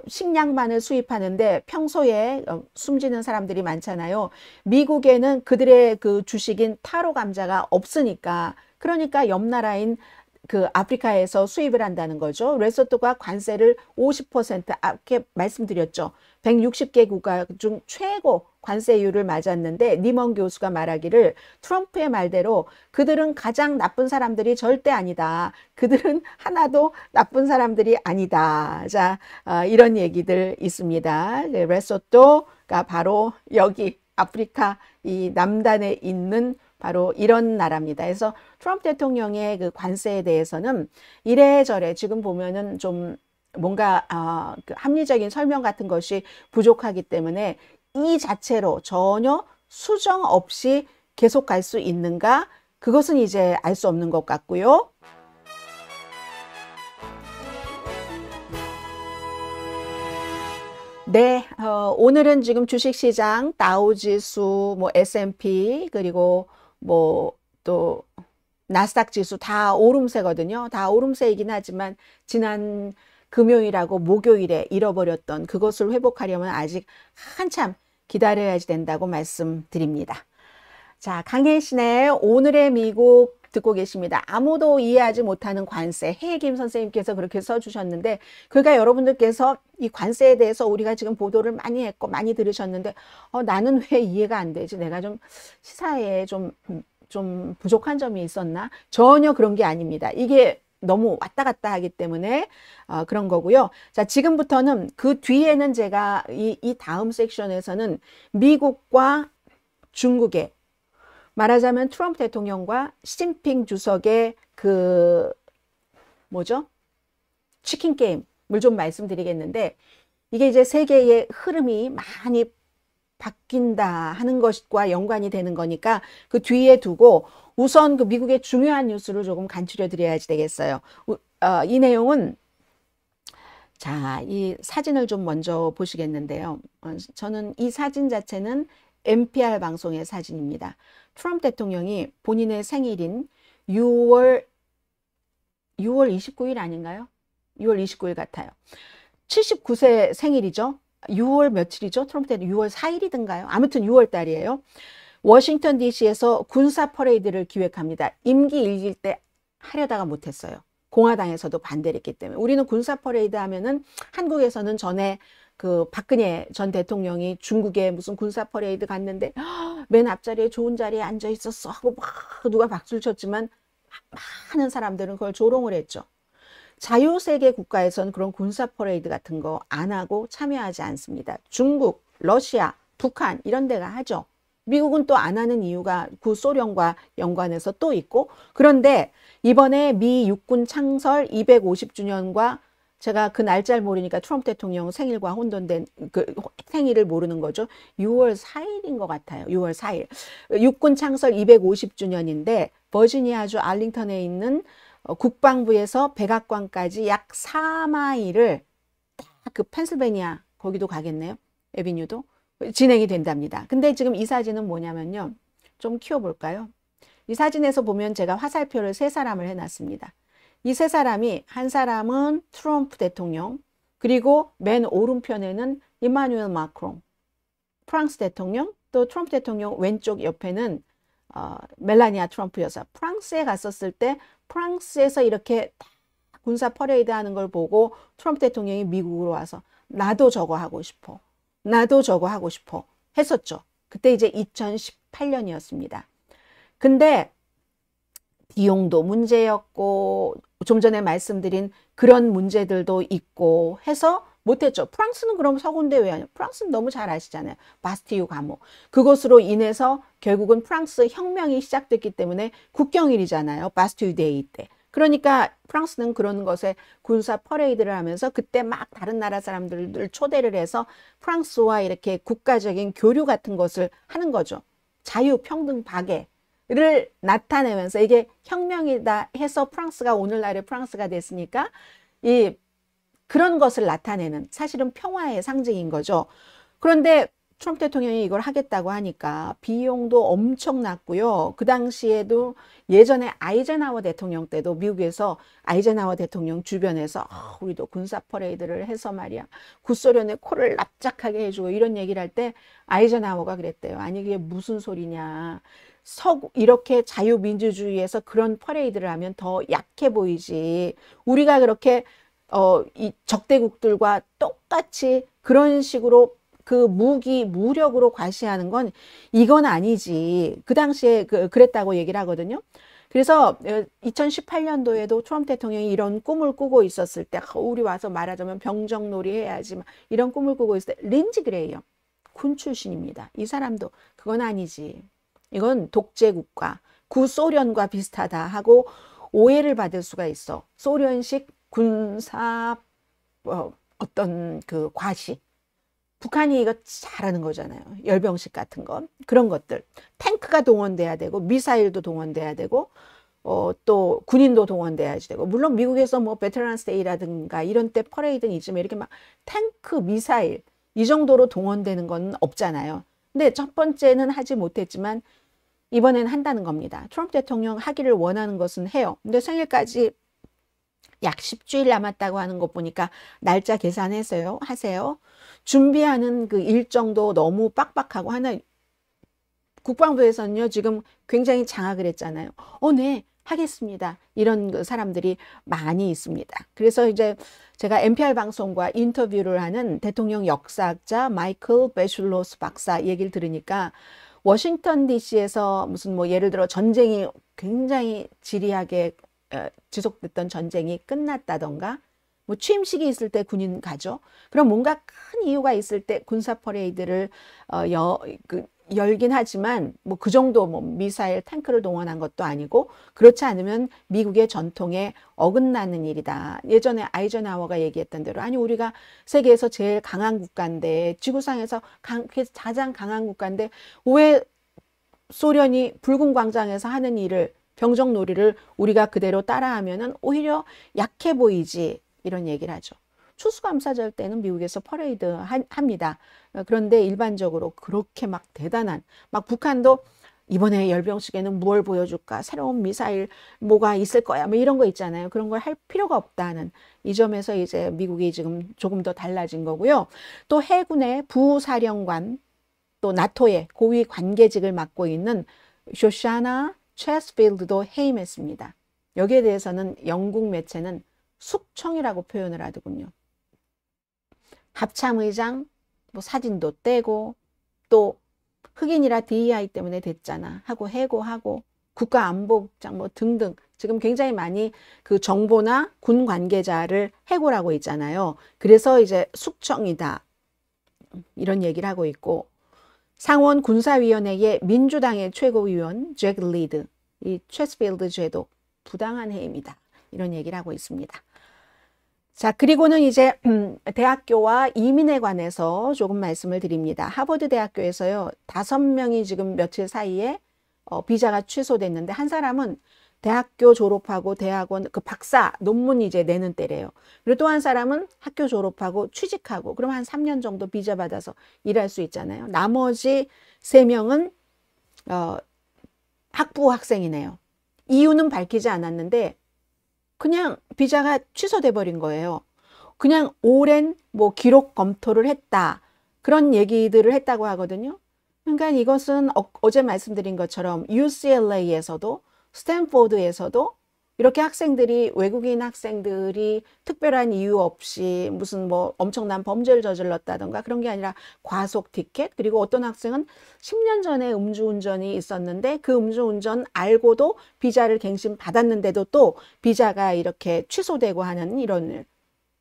식량만을 수입하는데 평소에 숨지는 사람들이 많잖아요. 미국에는 그들의 그 주식인 타로 감자가 없으니까 그러니까 옆 나라인 그 아프리카에서 수입을 한다는 거죠. 레소토가 관세를 50% 아까 말씀드렸죠. 160개 국가 중 최고 관세율을 맞았는데 리먼 교수가 말하기를 트럼프의 말대로 그들은 가장 나쁜 사람들이 절대 아니다. 그들은 하나도 나쁜 사람들이 아니다. 자, 이런 얘기들 있습니다. 레소토가 바로 여기 아프리카 이 남단에 있는 바로 이런 나라입니다. 그래서 트럼프 대통령의 그 관세에 대해서는 이래저래 지금 보면은 좀 뭔가 그 합리적인 설명 같은 것이 부족하기 때문에 이 자체로 전혀 수정 없이 계속 갈 수 있는가? 그것은 이제 알 수 없는 것 같고요. 네, 오늘은 지금 주식시장 다우지수, 뭐 S&P 그리고 뭐 또 나스닥 지수 다 오름세거든요. 다 오름세이긴 하지만 지난 금요일하고 목요일에 잃어버렸던 그것을 회복하려면 아직 한참 기다려야지 된다고 말씀드립니다. 자, 강혜신의 오늘의 미국 듣고 계십니다. 아무도 이해하지 못하는 관세. 해김 선생님께서 그렇게 써주셨는데 그러니까 여러분들께서 이 관세에 대해서 우리가 지금 보도를 많이 했고 많이 들으셨는데 나는 왜 이해가 안 되지? 내가 좀 시사에 좀 부족한 점이 있었나? 전혀 그런 게 아닙니다. 이게 너무 왔다 갔다 하기 때문에 그런 거고요. 자, 지금부터는 그 뒤에는 제가 이 다음 섹션에서는 미국과 중국의 말하자면 트럼프 대통령과 시진핑 주석의 그 뭐죠? 치킨 게임을 좀 말씀드리겠는데 이게 이제 세계의 흐름이 많이 바뀐다 하는 것과 연관이 되는 거니까 그 뒤에 두고 우선 그 미국의 중요한 뉴스를 조금 간추려 드려야지 되겠어요. 이 내용은 자, 이 사진을 좀 먼저 보시겠는데요. 저는 이 사진 자체는 NPR 방송의 사진입니다. 트럼프 대통령이 본인의 생일인 6월 29일 아닌가요? 6월 29일 같아요. 79세 생일이죠. 6월 며칠이죠? 트럼프 대통령 6월 4일이든가요? 아무튼 6월 달이에요. 워싱턴 DC에서 군사 퍼레이드를 기획합니다. 임기 일기일 때 하려다가 못했어요. 공화당에서도 반대를 했기 때문에. 우리는 군사 퍼레이드 하면은 한국에서는 전에 그 박근혜 전 대통령이 중국에 무슨 군사 퍼레이드 갔는데 맨 앞자리에 좋은 자리에 앉아 있었어 하고 막 누가 박수를 쳤지만 많은 사람들은 그걸 조롱을 했죠. 자유세계 국가에서는 그런 군사 퍼레이드 같은 거 안 하고 참여하지 않습니다. 중국, 러시아, 북한 이런 데가 하죠. 미국은 또 안 하는 이유가 구소련과 연관해서 또 있고 그런데 이번에 미 육군 창설 250주년과 제가 그 날짜를 모르니까 트럼프 대통령 생일과 혼돈된 그 생일을 모르는 거죠. 6월 4일인 것 같아요. 6월 4일. 육군 창설 250주년인데 버지니아주 알링턴에 있는 국방부에서 백악관까지 약 4마일을 딱 그 펜실베니아 거기도 가겠네요. 에비뉴도 진행이 된답니다. 근데 지금 이 사진은 뭐냐면요. 좀 키워볼까요? 이 사진에서 보면 제가 화살표를 세 사람을 해놨습니다. 이 세 사람이, 한 사람은 트럼프 대통령, 그리고 맨 오른편에는 이마누엘 마크롱, 프랑스 대통령, 또 트럼프 대통령 왼쪽 옆에는 멜라니아 트럼프 여사. 프랑스에 갔었을 때 프랑스에서 이렇게 군사 퍼레이드 하는 걸 보고 트럼프 대통령이 미국으로 와서 나도 저거 하고 싶어. 나도 저거 하고 싶어. 했었죠. 그때 이제 2018년이었습니다. 근데 비용도 문제였고 좀 전에 말씀드린 그런 문제들도 있고 해서 못했죠. 프랑스는 그럼 서군데 왜 하냐? 프랑스는 너무 잘 아시잖아요. 바스티유 감옥. 그것으로 인해서 결국은 프랑스 혁명이 시작됐기 때문에 국경일이잖아요. 바스티유 데이 때. 그러니까 프랑스는 그런 것에 군사 퍼레이드를 하면서 그때 막 다른 나라 사람들을 초대를 해서 프랑스와 이렇게 국가적인 교류 같은 것을 하는 거죠. 자유, 평등, 박애를 나타내면서 이게 혁명이다 해서 프랑스가 오늘날의 프랑스가 됐으니까 이 그런 것을 나타내는 사실은 평화의 상징인 거죠. 그런데 트럼프 대통령이 이걸 하겠다고 하니까 비용도 엄청났고요. 그 당시에도 예전에 아이젠하워 대통령 때도 미국에서 아이젠하워 대통령 주변에서 우리도 군사 퍼레이드를 해서 말이야 구소련의 코를 납작하게 해주고 이런 얘기를 할 때 아이젠하워가 그랬대요. 아니 그게 무슨 소리냐. 이렇게 자유민주주의에서 그런 퍼레이드를 하면 더 약해 보이지. 우리가 그렇게 이 적대국들과 똑같이 그런 식으로 그 무력으로 과시하는 건 이건 아니지. 그 당시에 그랬다고 얘기를 하거든요. 그래서 2018년도에도 트럼프 대통령이 이런 꿈을 꾸고 있었을 때 우리 와서 말하자면 병정놀이 해야지 이런 꿈을 꾸고 있을 때 린지 그레이엄 군 출신입니다. 이 사람도 그건 아니지. 이건 독재국가 구소련과 비슷하다 하고 오해를 받을 수가 있어. 소련식 군사 어떤 그 과시. 북한이 이거 잘하는 거잖아요. 열병식 같은 거. 그런 것들. 탱크가 동원돼야 되고 미사일도 동원돼야 되고 또 군인도 동원돼야 되고 물론 미국에서 뭐 베테랑스 데이라든가 이런 때 퍼레이드는 있지만 이렇게 막 탱크, 미사일 이 정도로 동원되는 건 없잖아요. 근데 첫 번째는 하지 못했지만 이번엔 한다는 겁니다. 트럼프 대통령 하기를 원하는 것은 해요. 근데 생일까지 약 10주일 남았다고 하는 것 보니까 날짜 계산해서요. 하세요. 준비하는 그 일정도 너무 빡빡하고 하나 국방부에서는요. 지금 굉장히 장악을 했잖아요. 네. 하겠습니다. 이런 그 사람들이 많이 있습니다. 그래서 이제 제가 NPR 방송과 인터뷰를 하는 대통령 역사학자 마이클 베슐로스 박사 얘기를 들으니까 워싱턴 DC에서 무슨 뭐 예를 들어 전쟁이 굉장히 지리하게 지속됐던 전쟁이 끝났다던가 뭐 취임식이 있을 때 군인 가죠. 그럼 뭔가 큰 이유가 있을 때 군사 퍼레이드를 열긴 하지만 뭐 그 정도 뭐 미사일 탱크를 동원한 것도 아니고 그렇지 않으면 미국의 전통에 어긋나는 일이다. 예전에 아이젠하워가 얘기했던 대로 아니 우리가 세계에서 제일 강한 국가인데 지구상에서 가장 강한 국가인데 왜 소련이 붉은 광장에서 하는 일을 병정놀이를 우리가 그대로 따라하면은 오히려 약해 보이지 이런 얘기를 하죠. 추수감사절 때는 미국에서 퍼레이드 합니다. 그런데 일반적으로 그렇게 막 대단한 막 북한도 이번에 열병식에는 뭘 보여줄까 새로운 미사일 뭐가 있을 거야 뭐 이런 거 있잖아요. 그런 걸 할 필요가 없다는 이 점에서 이제 미국이 지금 조금 더 달라진 거고요. 또 해군의 부사령관 또 나토의 고위 관계직을 맡고 있는 쇼샤나 체스필드도 해임했습니다. 여기에 대해서는 영국 매체는 숙청이라고 표현을 하더군요. 합참의장 뭐 사진도 떼고 또 흑인이라 DEI 때문에 됐잖아 하고 해고하고 국가안보국장 뭐 등등 지금 굉장히 많이 그 정보나 군 관계자를 해고하고 있잖아요. 그래서 이제 숙청이다 이런 얘기를 하고 있고 상원 군사위원회의 민주당의 최고위원 잭 리드 이 체스필드 제도 부당한 해임이다 이런 얘기를 하고 있습니다. 자, 그리고는 이제 대학교와 이민에 관해서 조금 말씀을 드립니다. 하버드 대학교에서요 5명이 지금 며칠 사이에 비자가 취소됐는데 한 사람은 대학교 졸업하고 대학원 그 박사 논문 이제 내는 때래요. 그리고 또 한 사람은 학교 졸업하고 취직하고 그럼 한 3년 정도 비자 받아서 일할 수 있잖아요. 나머지 3명은 학부 학생이네요. 이유는 밝히지 않았는데 그냥 비자가 취소돼 버린 거예요. 그냥 오랜 뭐 기록 검토를 했다. 그런 얘기들을 했다고 하거든요. 그러니까 이것은 어제 말씀드린 것처럼 UCLA에서도 스탠포드에서도 이렇게 학생들이 외국인 학생들이 특별한 이유 없이 무슨 뭐 엄청난 범죄를 저질렀다던가 그런 게 아니라 과속 티켓, 그리고 어떤 학생은 10년 전에 음주운전이 있었는데 그 음주운전 알고도 비자를 갱신 받았는데도 또 비자가 이렇게 취소되고 하는 이런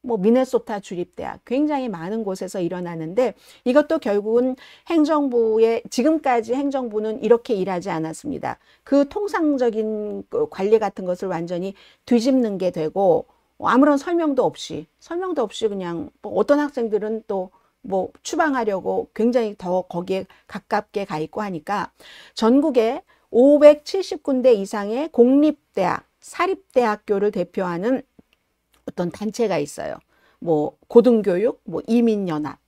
뭐 미네소타 주립대학 굉장히 많은 곳에서 일어나는데, 이것도 결국은 행정부의 지금까지 행정부는 이렇게 일하지 않았습니다. 그 통상적인 관리 같은 것을 완전히 뒤집는 게 되고 아무런 설명도 없이 그냥 뭐 어떤 학생들은 또 뭐 추방하려고 굉장히 더 거기에 가깝게 가 있고 하니까 전국에 570군데 이상의 공립대학, 사립대학교를 대표하는 어떤 단체가 있어요. 뭐 고등교육, 뭐 이민연합,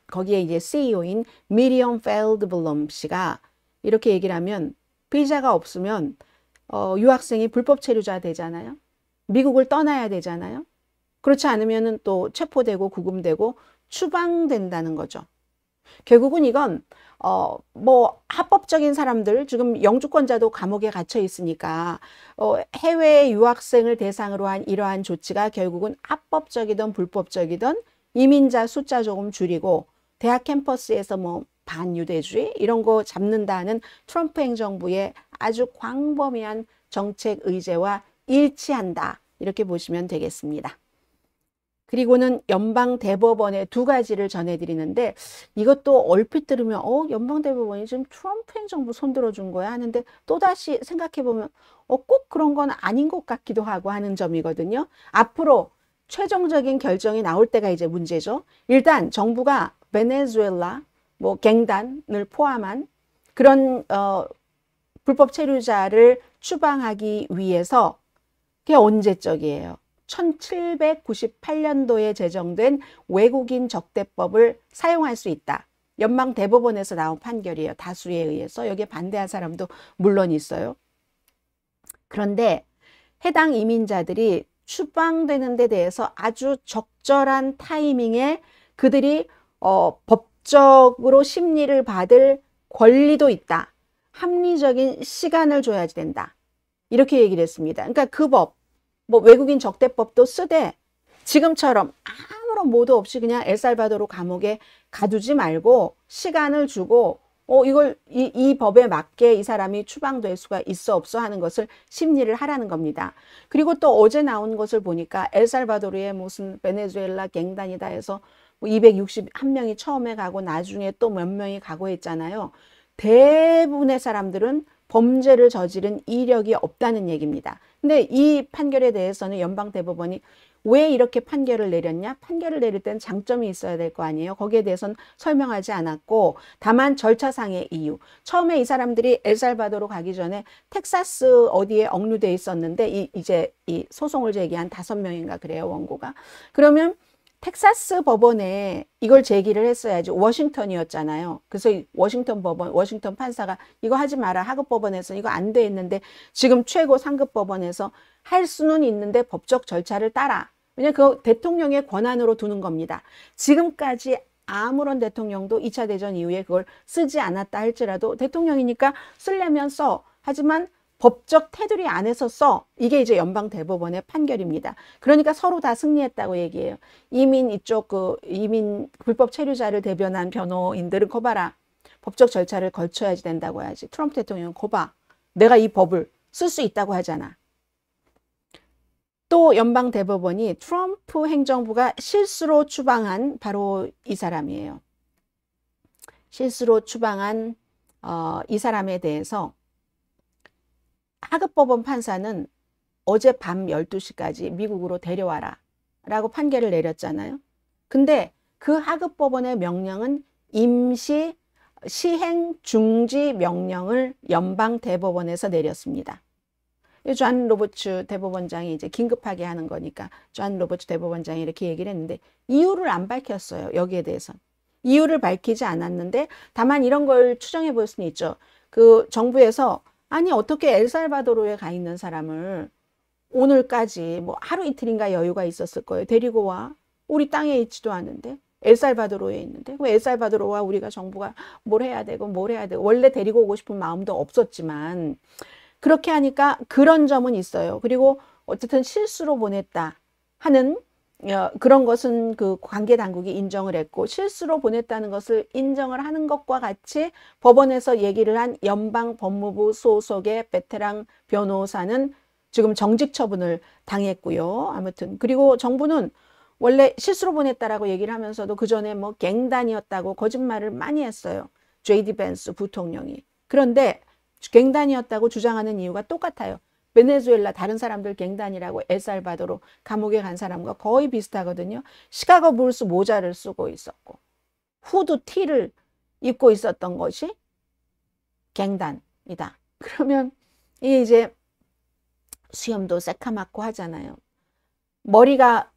거기에 이제 CEO인 미리엄 펠드블럼 씨가 이렇게 얘기를 하면 비자가 없으면 유학생이 불법 체류자 되잖아요. 미국을 떠나야 되잖아요. 그렇지 않으면은 또 체포되고 구금되고 추방된다는 거죠. 결국은 이건 뭐 합법적인 사람들, 지금 영주권자도 감옥에 갇혀 있으니까 해외 유학생을 대상으로 한 이러한 조치가 결국은 합법적이든 불법적이든 이민자 숫자 조금 줄이고 대학 캠퍼스에서 뭐 반유대주의 이런 거 잡는다는 트럼프 행정부의 아주 광범위한 정책 의제와 일치한다, 이렇게 보시면 되겠습니다. 그리고는 연방대법원의 두 가지를 전해드리는데, 이것도 얼핏 들으면 연방대법원이 지금 트럼프 행정부 손들어준 거야 하는데 또다시 생각해보면 꼭 그런 건 아닌 것 같기도 하고 하는 점이거든요. 앞으로 최종적인 결정이 나올 때가 이제 문제죠. 일단 정부가 베네수엘라 뭐 갱단을 포함한 그런 불법 체류자를 추방하기 위해서, 그게 언제적이에요. 1798년도에 제정된 외국인 적대법을 사용할 수 있다. 연방대법원에서 나온 판결이에요. 다수에 의해서. 여기에 반대한 사람도 물론 있어요. 그런데 해당 이민자들이 추방되는 데 대해서 아주 적절한 타이밍에 그들이 법적으로 심리를 받을 권리도 있다. 합리적인 시간을 줘야지 된다. 이렇게 얘기를 했습니다. 그러니까 그 법, 뭐 외국인 적대법도 쓰되 지금처럼 아무런 모도 없이 그냥 엘살바도르 감옥에 가두지 말고 시간을 주고 이 법에 맞게 이 사람이 추방될 수가 있어 없어 하는 것을 심리를 하라는 겁니다. 그리고 또 어제 나온 것을 보니까 엘살바도르에 무슨 베네수엘라 갱단이다 해서 뭐 261명이 처음에 가고 나중에 또 몇 명이 가고 했잖아요. 대부분의 사람들은 범죄를 저지른 이력이 없다는 얘기입니다. 근데 이 판결에 대해서는 연방대법원이 왜 이렇게 판결을 내렸냐? 판결을 내릴 때는 장점이 있어야 될 거 아니에요. 거기에 대해서는 설명하지 않았고, 다만 절차상의 이유. 처음에 이 사람들이 엘살바도르 가기 전에 텍사스 어디에 억류돼 있었는데 이제 이 소송을 제기한 5명인가 그래요, 원고가. 그러면 텍사스 법원에 이걸 제기를 했어야지. 워싱턴이었잖아요. 그래서 워싱턴 법원, 워싱턴 판사가 이거 하지 마라. 하급 법원에서 이거 안 돼 있는데 지금 최고 상급 법원에서 할 수는 있는데 법적 절차를 따라. 왜냐면 그 대통령의 권한으로 두는 겁니다. 지금까지 아무런 대통령도 2차 대전 이후에 그걸 쓰지 않았다 할지라도 대통령이니까 쓰려면 써. 하지만 법적 테두리 안에서 써. 이게 이제 연방대법원의 판결입니다. 그러니까 서로 다 승리했다고 얘기해요. 이쪽 이민 불법 체류자를 대변한 변호인들은 거봐라. 법적 절차를 거쳐야지 된다고 해야지. 트럼프 대통령은 거봐. 내가 이 법을 쓸 수 있다고 하잖아. 또 연방대법원이 트럼프 행정부가 실수로 추방한 바로 이 사람이에요. 실수로 추방한 이 사람에 대해서 하급법원 판사는 어제 밤 12시까지 미국으로 데려와라 라고 판결을 내렸잖아요. 근데 그 하급법원의 명령은 임시 시행 중지 명령을 연방대법원에서 내렸습니다. 존 로버츠 대법원장이 이제 긴급하게 하는 거니까 존 로버츠 대법원장이 이렇게 얘기를 했는데 이유를 안 밝혔어요. 여기에 대해서. 이유를 밝히지 않았는데 다만 이런 걸 추정해 볼 수는 있죠. 그 정부에서 아니 어떻게 엘살바도르에 가 있는 사람을 오늘까지 뭐 하루 이틀인가 여유가 있었을 거예요. 데리고 와. 우리 땅에 있지도 않은데. 엘살바도르에 있는데. 왜 엘살바도르와 우리가 정부가 뭘 해야 되고 뭘 해야 되고. 원래 데리고 오고 싶은 마음도 없었지만 그렇게 하니까 그런 점은 있어요. 그리고 어쨌든 실수로 보냈다 하는 그런 것은 그 관계 당국이 인정을 했고, 실수로 보냈다는 것을 인정을 하는 것과 같이 법원에서 얘기를 한 연방 법무부 소속의 베테랑 변호사는 지금 정직 처분을 당했고요. 아무튼 그리고 정부는 원래 실수로 보냈다라고 얘기를 하면서도 그 전에 뭐 갱단이었다고 거짓말을 많이 했어요. 제이디 벤스 부통령이. 그런데 갱단이었다고 주장하는 이유가 똑같아요. 베네수엘라 다른 사람들 갱단이라고 엘살바도르 감옥에 간 사람과 거의 비슷하거든요. 시카고 불스 모자를 쓰고 있었고 후드 티를 입고 있었던 것이 갱단이다. 그러면 이게 이제 수염도 새카맣고 하잖아요. 머리가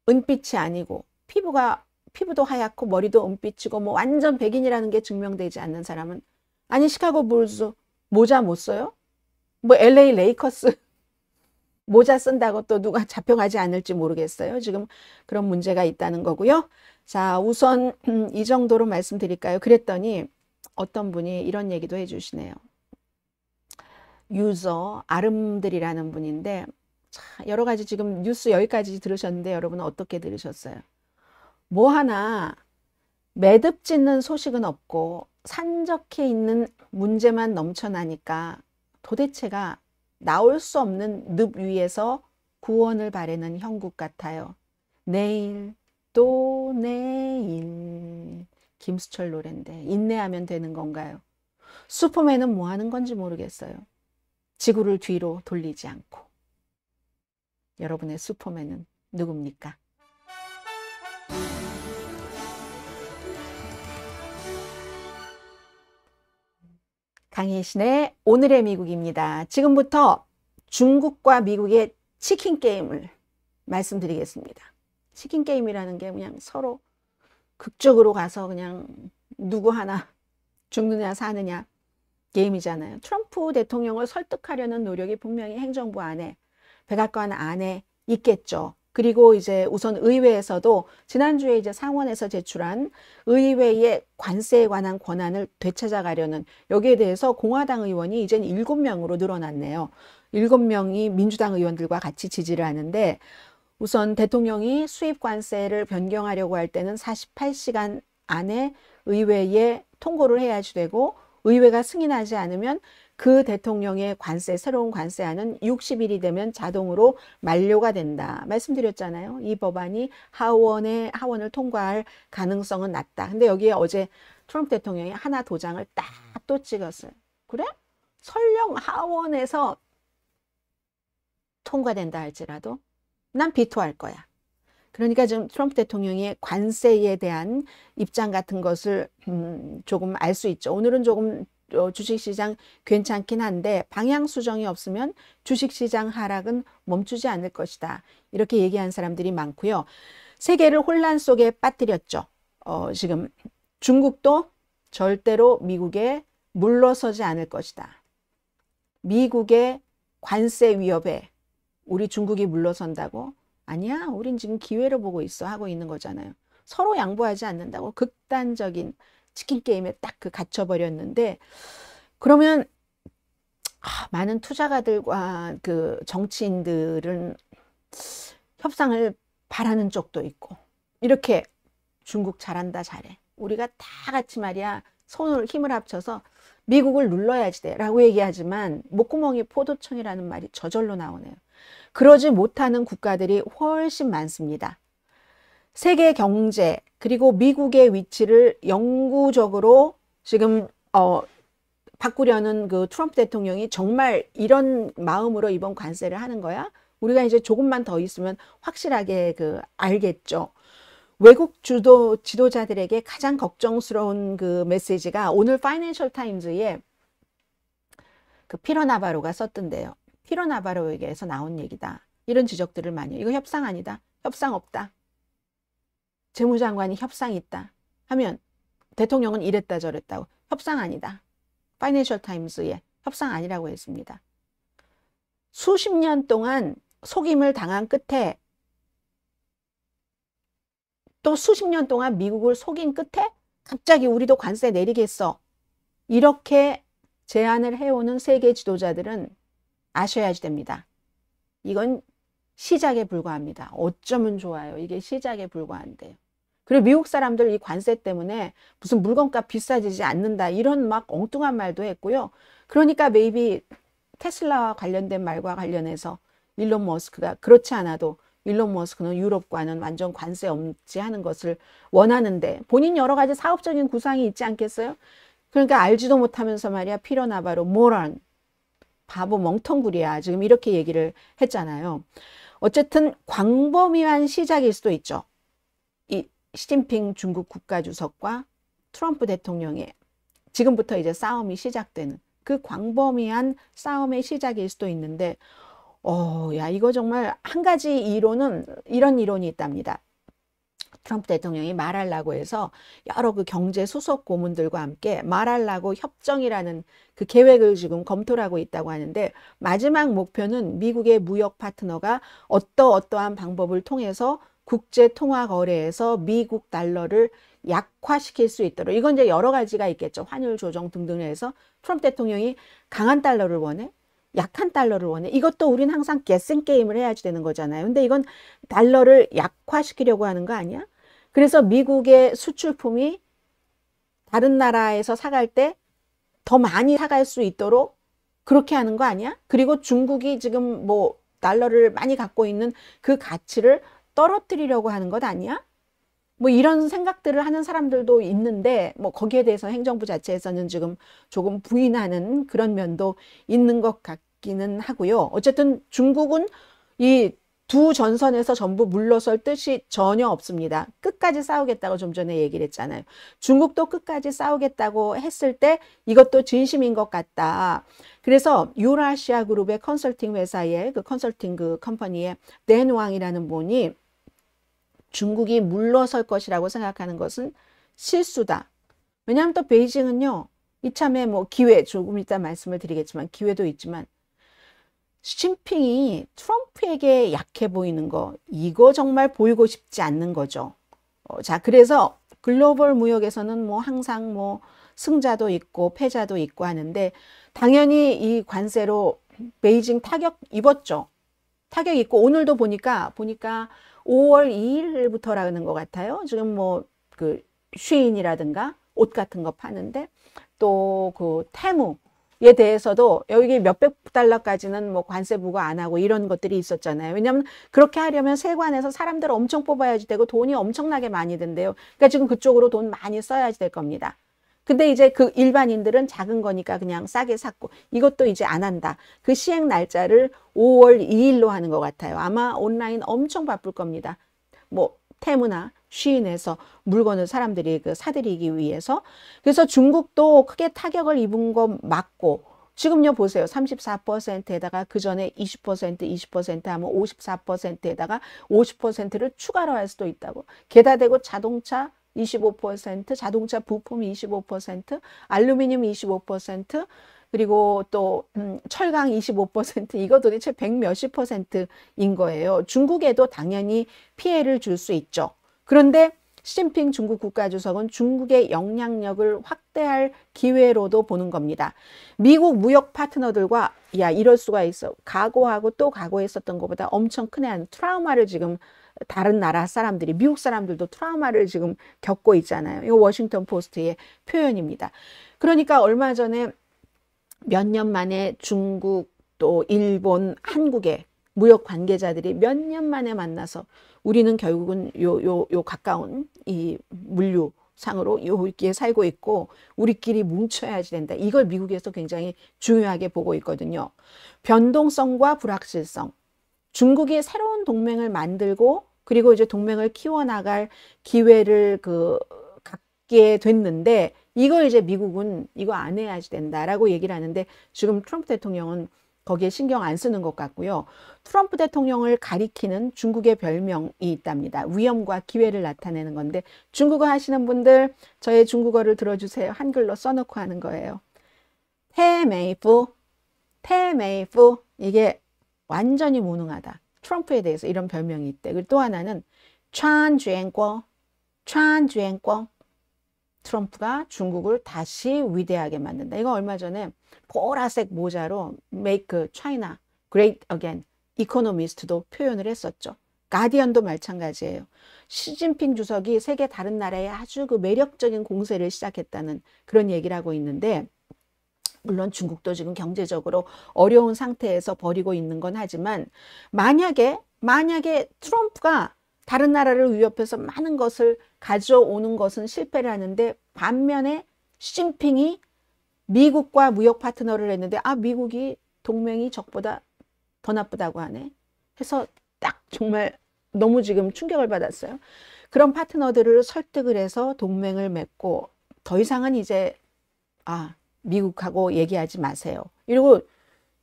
은빛이 아니고 피부도 하얗고 머리도 은빛이고 뭐 완전 백인이라는 게 증명되지 않는 사람은, 아니 시카고 불스 모자 못 써요? 뭐 LA 레이커스 모자 쓴다고 또 누가 잡혀가지 않을지 모르겠어요. 지금 그런 문제가 있다는 거고요. 자, 우선 이 정도로 말씀드릴까요? 그랬더니 어떤 분이 이런 얘기도 해주시네요. 유저 아름들이라는 분인데, 자, 여러 가지 지금 뉴스 여기까지 들으셨는데 여러분은 어떻게 들으셨어요? 뭐 하나 매듭 짓는 소식은 없고 산적해 있는 문제만 넘쳐나니까 도대체가 나올 수 없는 늪 위에서 구원을 바라는 형국 같아요. 내일 또 내일. 김수철 노래인데 인내하면 되는 건가요? 슈퍼맨은 뭐 하는 건지 모르겠어요. 지구를 뒤로 돌리지 않고. 여러분의 슈퍼맨은 누굽니까? 강혜신의 오늘의 미국입니다. 지금부터 중국과 미국의 치킨 게임을 말씀드리겠습니다. 치킨 게임이라는 게 그냥 서로 극적으로 가서 그냥 누구 하나 죽느냐 사느냐 게임이잖아요. 트럼프 대통령을 설득하려는 노력이 분명히 행정부 안에, 백악관 안에 있겠죠. 그리고 이제 우선 의회에서도 지난주에 이제 상원에서 제출한 의회의 관세에 관한 권한을 되찾아가려는, 여기에 대해서 공화당 의원이 이젠 7명으로 늘어났네요. 7명이 민주당 의원들과 같이 지지를 하는데, 우선 대통령이 수입 관세를 변경하려고 할 때는 48시간 안에 의회에 통고를 해야지 되고, 의회가 승인하지 않으면 그 대통령의 관세, 새로운 관세안은 60일이 되면 자동으로 만료가 된다. 말씀드렸잖아요. 이 법안이 하원을 통과할 가능성은 낮다. 근데 여기에 어제 트럼프 대통령이 하나 도장을 딱 또 찍었어요. 그래? 설령 하원에서 통과된다 할지라도 난 비토할 거야. 그러니까 지금 트럼프 대통령의 관세에 대한 입장 같은 것을 조금 알 수 있죠. 오늘은 조금 주식시장 괜찮긴 한데 방향 수정이 없으면 주식시장 하락은 멈추지 않을 것이다. 이렇게 얘기한 사람들이 많고요. 세계를 혼란 속에 빠뜨렸죠. 지금 중국도 절대로 미국에 물러서지 않을 것이다. 미국의 관세 위협에 우리 중국이 물러선다고? 아니야, 우린 지금 기회를 보고 있어 하고 있는 거잖아요. 서로 양보하지 않는다고 극단적인 치킨 게임에 딱 갇혀버렸는데, 그러면 많은 투자가들과 그 정치인들은 협상을 바라는 쪽도 있고, 이렇게 중국 잘한다 잘해, 우리가 다 같이 말이야 힘을 합쳐서 미국을 눌러야지 돼 라고 얘기하지만 목구멍이 포도청이라는 말이 저절로 나오네요. 그러지 못하는 국가들이 훨씬 많습니다. 세계 경제 그리고 미국의 위치를 영구적으로 지금 바꾸려는 그 트럼프 대통령이 정말 이런 마음으로 이번 관세를 하는 거야? 우리가 이제 조금만 더 있으면 확실하게 알겠죠. 외국 지도자들에게 가장 걱정스러운 그 메시지가 오늘 파이낸셜 타임즈에 그 피터 나바로가 썼던데요. 피터 나바로에게서 나온 얘기다. 이런 지적들을 많이. 이거 협상 아니다. 협상 없다. 재무장관이 협상 있다 하면 대통령은 이랬다 저랬다고. 협상 아니다. 파이낸셜 타임스에 협상 아니라고 했습니다. 수십 년 동안 속임을 당한 끝에 또 수십 년 동안 미국을 속인 끝에 갑자기 우리도 관세 내리겠어. 이렇게 제안을 해오는 세계 지도자들은 아셔야지 됩니다. 이건 시작에 불과합니다. 어쩌면 좋아요. 이게 시작에 불과한데요. 그리고 미국 사람들 이 관세 때문에 무슨 물건값 비싸지지 않는다 이런 막 엉뚱한 말도 했고요. 그러니까 maybe 테슬라와 관련된 말과 관련해서 일론 머스크가 그렇지 않아도 일론 머스크는 유럽과는 완전 관세 없지 하는 것을 원하는데 본인 여러 가지 사업적인 구상이 있지 않겠어요? 그러니까 알지도 못하면서 말이야 피로 나바로 모런 바보 멍텅구리야 지금 이렇게 얘기를 했잖아요. 어쨌든 광범위한 시작일 수도 있죠. 이 시진핑 중국 국가주석과 트럼프 대통령의 지금부터 이제 싸움이 시작되는 그 광범위한 싸움의 시작일 수도 있는데 야 이거 정말 한 가지 이론은 이런 이론이 있답니다. 트럼프 대통령이 말하려고 해서 여러 그 경제 수석 고문들과 함께 말하려고 협정이라는 그 계획을 지금 검토를 하고 있다고 하는데 마지막 목표는 미국의 무역 파트너가 어떠한 방법을 통해서 국제 통화 거래에서 미국 달러를 약화시킬 수 있도록 이건 이제 여러 가지가 있겠죠. 환율 조정 등등을 해서 트럼프 대통령이 강한 달러를 원해? 약한 달러를 원해. 이것도 우린 항상 게싱 게임을 해야지 되는 거잖아요. 근데 이건 달러를 약화시키려고 하는 거 아니야? 그래서 미국의 수출품이 다른 나라에서 사갈 때 더 많이 사갈 수 있도록 그렇게 하는 거 아니야? 그리고 중국이 지금 뭐 달러를 많이 갖고 있는 그 가치를 떨어뜨리려고 하는 것 아니야? 뭐 이런 생각들을 하는 사람들도 있는데 뭐 거기에 대해서 행정부 자체에서는 지금 조금 부인하는 그런 면도 있는 것 같기는 하고요. 어쨌든 중국은 이 두 전선에서 전부 물러설 뜻이 전혀 없습니다. 끝까지 싸우겠다고 좀 전에 얘기를 했잖아요. 중국도 끝까지 싸우겠다고 했을 때 이것도 진심인 것 같다. 그래서 유라시아 그룹의 컨설팅 회사의 그 컨설팅 그 컴퍼니의 댄 왕이라는 분이 중국이 물러설 것이라고 생각하는 것은 실수다. 왜냐하면 또 베이징은요. 이참에 뭐 기회 조금 이따 말씀을 드리겠지만 기회도 있지만 시진핑이 트럼프에게 약해 보이는 거 이거 정말 보이고 싶지 않는 거죠. 자 그래서 글로벌 무역에서는 뭐 항상 뭐 승자도 있고 패자도 있고 하는데 당연히 이 관세로 베이징 타격 입었죠. 타격 있고 오늘도 보니까 5월 2일부터라는 것 같아요. 지금 뭐 그 쉬인이라든가 옷 같은 거 파는데 또 그 테무에 대해서도 여기 몇백 달러까지는 뭐 관세 부과 안 하고 이런 것들이 있었잖아요. 왜냐하면 그렇게 하려면 세관에서 사람들을 엄청 뽑아야지 되고 돈이 엄청나게 많이 든대요. 그러니까 지금 그쪽으로 돈 많이 써야지 될 겁니다. 근데 이제 그 일반인들은 작은 거니까 그냥 싸게 샀고 이것도 이제 안 한다. 그 시행 날짜를 5월 2일로 하는 것 같아요. 아마 온라인 엄청 바쁠 겁니다. 뭐 테무나 쉬인에서 물건을 사람들이 그 사들이기 위해서. 그래서 중국도 크게 타격을 입은 거 맞고 지금요 보세요. 34%에다가 그 전에 20% 하면 54%에다가 50%를 추가로 할 수도 있다고. 게다 대고 자동차 25%, 자동차 부품 25%, 알루미늄 25%, 그리고 또 철강 25% 이거 도대체 100 몇십 %인 거예요. 중국에도 당연히 피해를 줄 수 있죠. 그런데 시진핑 중국 국가주석은 중국의 영향력을 확대할 기회로도 보는 겁니다. 미국 무역 파트너들과 야 이럴 수가 있어. 각오하고 또 각오했었던 것보다 엄청 큰 트라우마를 지금 다른 나라 사람들이 미국 사람들도 트라우마를 지금 겪고 있잖아요. 이거 워싱턴 포스트의 표현입니다. 그러니까 얼마 전에 몇 년 만에 중국 또 일본 한국의 무역 관계자들이 몇 년 만에 만나서 우리는 결국은 요 가까운 이 물류상으로 여기에 살고 있고 우리끼리 뭉쳐야지 된다. 이걸 미국에서 굉장히 중요하게 보고 있거든요. 변동성과 불확실성. 중국이 새로운 동맹을 만들고 그리고 이제 동맹을 키워나갈 기회를 갖게 됐는데 이걸 이제 미국은 이거 안 해야지 된다라고 얘기를 하는데 지금 트럼프 대통령은 거기에 신경 안 쓰는 것 같고요. 트럼프 대통령을 가리키는 중국의 별명이 있답니다. 위험과 기회를 나타내는 건데 중국어 하시는 분들 저의 중국어를 들어주세요. 한글로 써놓고 하는 거예요. 태메이프 이게 완전히 무능하다. 트럼프에 대해서 이런 별명이 있대. 그리고 또 하나는 찬주행권, 찬주행권. 트럼프가 중국을 다시 위대하게 만든다. 이거 얼마 전에 보라색 모자로 Make China Great Again, 이코노미스트도 표현을 했었죠. 가디언도 마찬가지예요. 시진핑 주석이 세계 다른 나라에 아주 그 매력적인 공세를 시작했다는 그런 얘기를 하고 있는데, 물론 중국도 지금 경제적으로 어려운 상태에서 벌이고 있는 건 하지만, 만약에 트럼프가 다른 나라를 위협해서 많은 것을 가져오는 것은 실패를 하는데, 반면에 시진핑이 미국과 무역 파트너를 했는데 미국이 동맹이 적보다 더 나쁘다고 하네 해서 딱 정말 너무 지금 충격을 받았어요. 그런 파트너들을 설득을 해서 동맹을 맺고 더 이상은 이제 미국하고 얘기하지 마세요. 그리고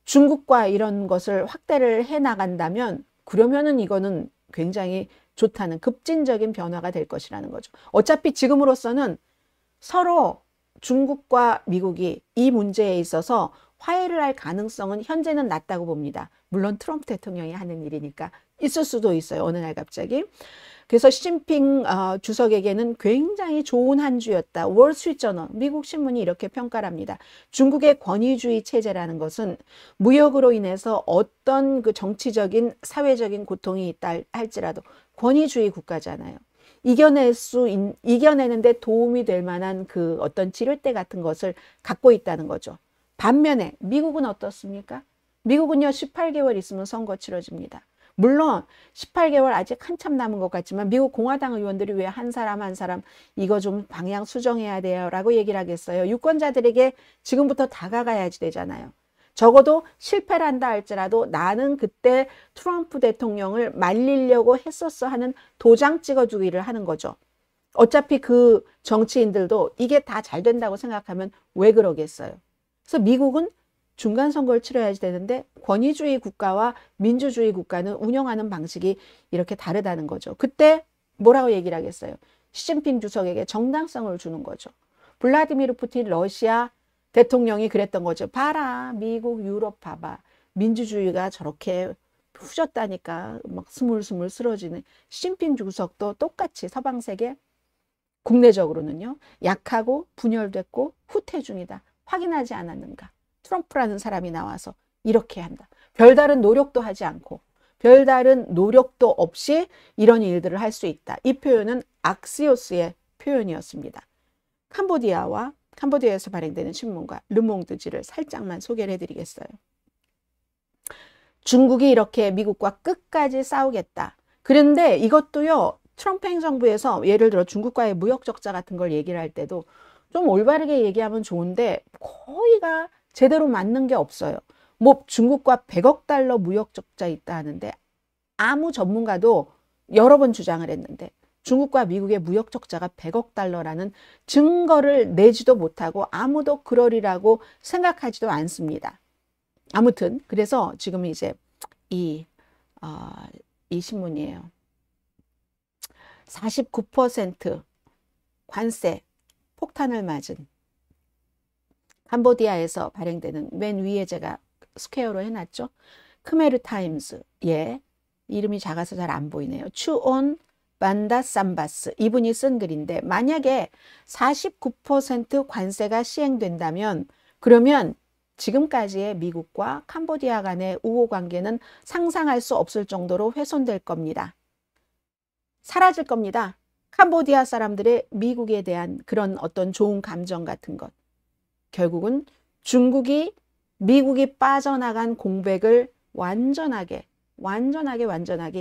중국과 이런 것을 확대를 해 나간다면, 그러면은 이거는 굉장히 좋다는 급진적인 변화가 될 것이라는 거죠. 어차피 지금으로서는 서로 중국과 미국이 이 문제에 있어서 화해를 할 가능성은 현재는 낮다고 봅니다. 물론 트럼프 대통령이 하는 일이니까 있을 수도 있어요. 어느 날 갑자기. 그래서 시진핑 주석에게는 굉장히 좋은 한 주였다. 월스트리트저널, 미국 신문이 이렇게 평가를 합니다. 중국의 권위주의 체제라는 것은 무역으로 인해서 어떤 그 정치적인 사회적인 고통이 있다 할지라도 권위주의 국가잖아요. 이겨내는데 도움이 될 만한 그 어떤 지렛대 같은 것을 갖고 있다는 거죠. 반면에 미국은 어떻습니까? 미국은요, 18개월 있으면 선거 치러집니다. 물론 18개월 아직 한참 남은 것 같지만 미국 공화당 의원들이 왜 한 사람 한 사람 이거 좀 방향 수정해야 돼요 라고 얘기를 하겠어요. 유권자들에게 지금부터 다가가야지 되잖아요. 적어도 실패를 한다 할지라도 나는 그때 트럼프 대통령을 말리려고 했었어 하는 도장 찍어주기를 하는 거죠. 어차피 그 정치인들도 이게 다 잘 된다고 생각하면 왜 그러겠어요. 그래서 미국은 중간 선거를 치러야지 되는데 권위주의 국가와 민주주의 국가는 운영하는 방식이 이렇게 다르다는 거죠. 그때 뭐라고 얘기를 하겠어요? 시진핑 주석에게 정당성을 주는 거죠. 블라디미르 푸틴 러시아 대통령이 그랬던 거죠. 봐라, 미국, 유럽 봐봐. 민주주의가 저렇게 후졌다니까 막 스물스물 쓰러지는. 시진핑 주석도 똑같이 서방 세계 국내적으로는요, 약하고 분열됐고 후퇴 중이다. 확인하지 않았는가. 트럼프라는 사람이 나와서 이렇게 한다. 별다른 노력도 하지 않고 별다른 노력도 없이 이런 일들을 할 수 있다. 이 표현은 악시오스의 표현이었습니다. 캄보디아에서 발행되는 신문과 르몽드지를 살짝만 소개를 해드리겠어요. 중국이 이렇게 미국과 끝까지 싸우겠다. 그런데 이것도요, 트럼프 행정부에서 예를 들어 중국과의 무역 적자 같은 걸 얘기를 할 때도 좀 올바르게 얘기하면 좋은데 거의가 제대로 맞는 게 없어요. 뭐 중국과 100억 달러 무역 적자 있다 하는데 아무 전문가도 여러 번 주장을 했는데 중국과 미국의 무역 적자가 100억 달러라는 증거를 내지도 못하고 아무도 그러리라고 생각하지도 않습니다. 아무튼 그래서 지금 이제 이 신문이에요. 49% 관세 폭탄을 맞은 캄보디아에서 발행되는 맨 위에 제가 스퀘어로 해놨죠. 크메르 타임스. 예, 이름이 작아서 잘 안 보이네요. 추온 반다삼바스. 이분이 쓴 글인데 만약에 49% 관세가 시행된다면 그러면 지금까지의 미국과 캄보디아 간의 우호 관계는 상상할 수 없을 정도로 훼손될 겁니다. 사라질 겁니다. 캄보디아 사람들의 미국에 대한 그런 어떤 좋은 감정 같은 것. 결국은 중국이 미국이 빠져나간 공백을 완전하게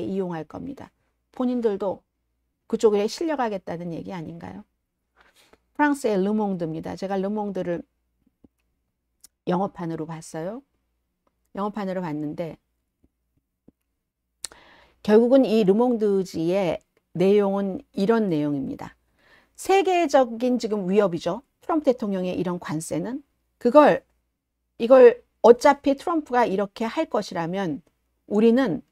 이용할 겁니다. 본인들도 그쪽에 실려가겠다는 얘기 아닌가요? 프랑스의 르몽드입니다. 제가 르몽드를 영어판으로 봤어요. 영어판으로 봤는데 결국은 이 르몽드지의 내용은 이런 내용입니다. 세계적인 지금 위협이죠. 트럼프 대통령의 이런 관세는 이걸 어차피 트럼프가 이렇게 할 것이라면 우리는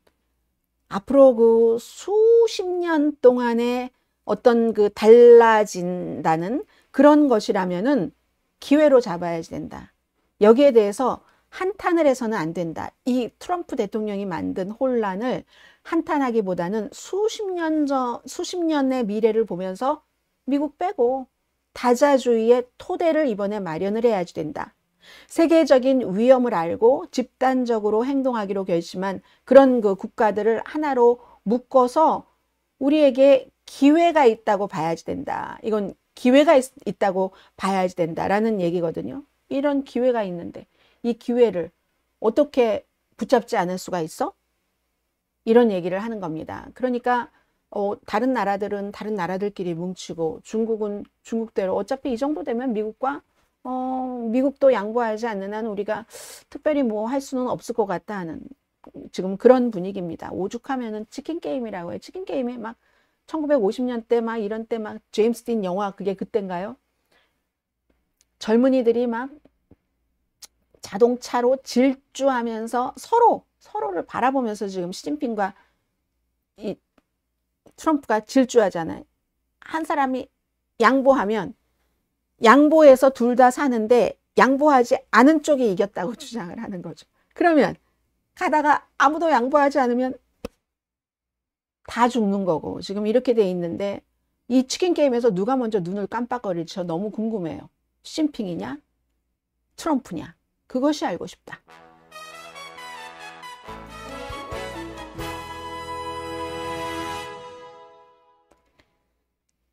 앞으로 그 수십 년 동안의 어떤 그 달라진다는 그런 것이라면은 기회로 잡아야 된다. 여기에 대해서 한탄을 해서는 안 된다. 이 트럼프 대통령이 만든 혼란을 한탄하기보다는 수십 년의 미래를 보면서 미국 빼고 다자주의의 토대를 이번에 마련을 해야지 된다. 세계적인 위험을 알고 집단적으로 행동하기로 결심한 그런 그 국가들을 하나로 묶어서 우리에게 기회가 있다고 봐야지 된다. 이건 기회가 있다고 봐야지 된다라는 얘기거든요. 이런 기회가 있는데 이 기회를 어떻게 붙잡지 않을 수가 있어? 이런 얘기를 하는 겁니다. 그러니까 다른 나라들은 다른 나라들끼리 뭉치고 중국은 중국대로 어차피 이 정도 되면 미국도 양보하지 않는 한 우리가 특별히 뭐 할 수는 없을 것 같다 하는 지금 그런 분위기입니다. 오죽하면은 치킨 게임이라고 해요. 치킨 게임이 막 1950년대 막 이런 때 막 제임스 딘 영화 그게 그때인가요? 젊은이들이 막 자동차로 질주하면서 서로를 바라보면서 지금 시진핑과 이 트럼프가 질주하잖아요. 한 사람이 양보하면 양보해서 둘 다 사는데 양보하지 않은 쪽이 이겼다고 주장을 하는 거죠. 그러면 가다가 아무도 양보하지 않으면 다 죽는 거고 지금 이렇게 돼 있는데 이 치킨 게임에서 누가 먼저 눈을 깜빡거릴지 저 너무 궁금해요. 시진핑이냐 트럼프냐 그것이 알고 싶다.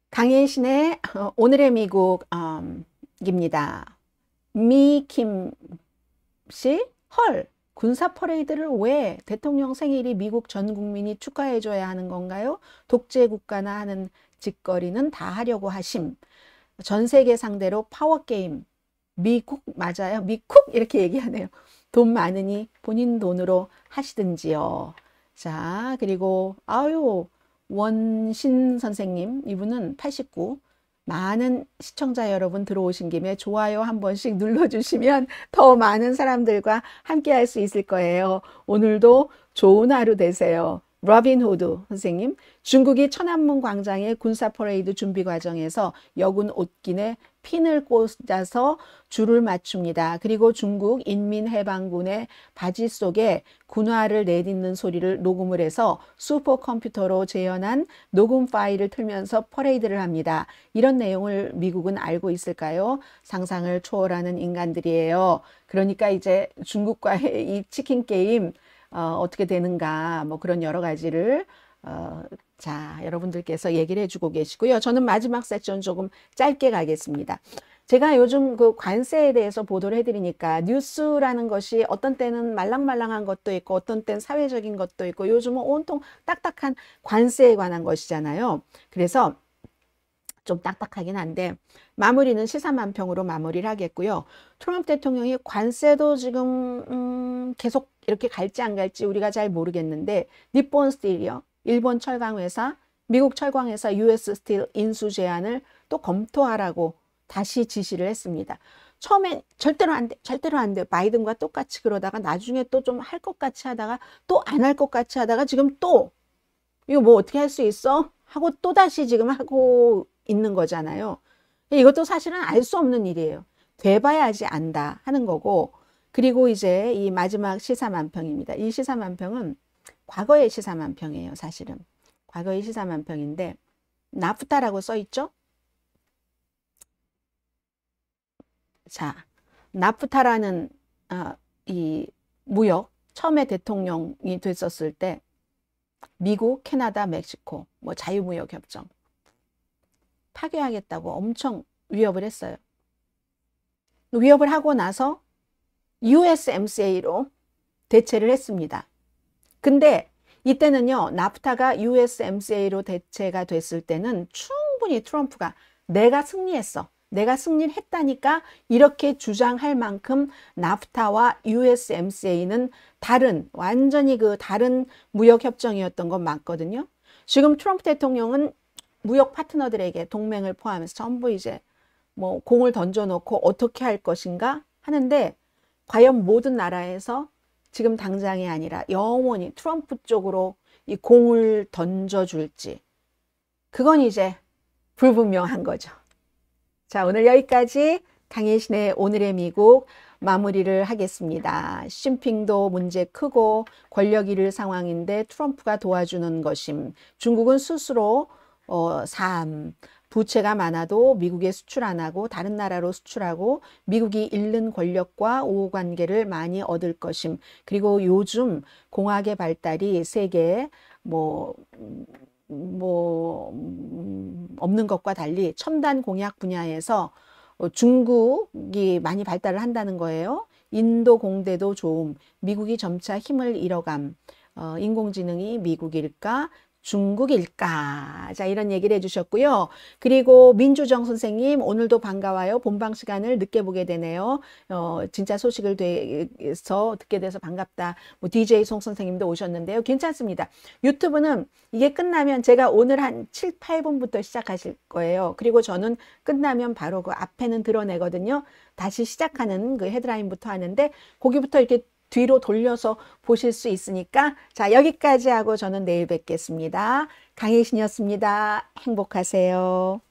강혜신의 오늘의 미국입니다. 미킴 씨, 헐, 군사 퍼레이드를 왜 대통령 생일이 미국 전 국민이 축하해줘야 하는 건가요? 독재 국가나 하는 짓거리는 다 하려고 하심. 전 세계 상대로 파워게임. 미국 맞아요? 미국? 이렇게 얘기하네요. 돈 많으니 본인 돈으로 하시든지요. 자, 그리고 아유 원신 선생님 이분은 89 많은 시청자 여러분 들어오신 김에 좋아요 한 번씩 눌러주시면 더 많은 사람들과 함께 할 수 있을 거예요. 오늘도 좋은 하루 되세요. 로빈 후드 선생님, 중국이 천안문 광장의 군사 퍼레이드 준비 과정에서 여군 옷깃에 핀을 꽂아서 줄을 맞춥니다. 그리고 중국 인민해방군의 바지 속에 군화를 내딛는 소리를 녹음을 해서 슈퍼컴퓨터로 재현한 녹음 파일을 틀면서 퍼레이드를 합니다. 이런 내용을 미국은 알고 있을까요? 상상을 초월하는 인간들이에요. 그러니까 이제 중국과의 이 치킨 게임 어떻게 되는가 뭐 그런 여러 가지를 자 여러분들께서 얘기를 해주고 계시고요. 저는 마지막 세션 조금 짧게 가겠습니다. 제가 요즘 그 관세에 대해서 보도를 해드리니까 뉴스라는 것이 어떤 때는 말랑말랑한 것도 있고 어떤 때는 사회적인 것도 있고 요즘은 온통 딱딱한 관세에 관한 것이잖아요. 그래서 좀 딱딱하긴 한데 마무리는 시사만평으로 마무리를 하겠고요. 트럼프 대통령이 관세도 지금 계속 이렇게 갈지 안 갈지 우리가 잘 모르겠는데 니폰 스틸이요. 일본 철강회사, 미국 철강회사 US 스틸 인수 제안을 또 검토하라고 다시 지시를 했습니다. 처음엔 절대로 안 돼, 절대로 안 돼. 바이든과 똑같이 그러다가 나중에 또 좀 할 것 같이 하다가 또 안 할 것 같이 하다가 지금 또 이거 뭐 어떻게 할 수 있어? 하고 또 다시 지금 하고 있는 거잖아요. 이것도 사실은 알 수 없는 일이에요. 돼봐야지 안다 하는 거고 그리고 이제 이 마지막 시사만평입니다. 이 시사만평은 과거의 시사만평이에요. 사실은 과거의 시사만평인데 나프타라고 써 있죠. 자, 나프타라는 이 무역 처음에 대통령이 됐었을 때 미국, 캐나다, 멕시코 뭐 자유무역 협정 파괴하겠다고 엄청 위협을 했어요. 위협을 하고 나서 USMCA로 대체를 했습니다. 근데 이때는요, 나프타가 USMCA로 대체가 됐을 때는 충분히 트럼프가 내가 승리했어. 내가 승리를 했다니까 이렇게 주장할 만큼 나프타와 USMCA는 완전히 그 다른 무역협정이었던 건 맞거든요. 지금 트럼프 대통령은 무역 파트너들에게 동맹을 포함해서 전부 이제 뭐 공을 던져놓고 어떻게 할 것인가 하는데 과연 모든 나라에서 지금 당장이 아니라 영원히 트럼프 쪽으로 이 공을 던져줄지 그건 이제 불분명한 거죠. 자, 오늘 여기까지 강혜신의 오늘의 미국 마무리를 하겠습니다. 시진핑도 문제 크고 권력 잃을 상황인데 트럼프가 도와주는 것임. 중국은 스스로 부채가 많아도 미국에 수출 안 하고 다른 나라로 수출하고 미국이 잃는 권력과 우호 관계를 많이 얻을 것임. 그리고 요즘 공학의 발달이 세계 없는 것과 달리 첨단 공약 분야에서 중국이 많이 발달을 한다는 거예요. 인도 공대도 좋음. 미국이 점차 힘을 잃어감. 인공지능이 미국일까? 중국일까? 자, 이런 얘기를 해주셨고요. 그리고 민주정 선생님, 오늘도 반가워요. 본방 시간을 늦게 보게 되네요. 진짜 소식을 듣게 돼서 반갑다. DJ 송 선생님도 오셨는데요. 괜찮습니다. 유튜브는 이게 끝나면 제가 오늘 한 7, 8분부터 시작하실 거예요. 그리고 저는 끝나면 바로 그 앞에는 드러내거든요. 다시 시작하는 그 헤드라인부터 하는데, 거기부터 이렇게 뒤로 돌려서 보실 수 있으니까 자, 여기까지 하고 저는 내일 뵙겠습니다. 강혜신이었습니다. 행복하세요.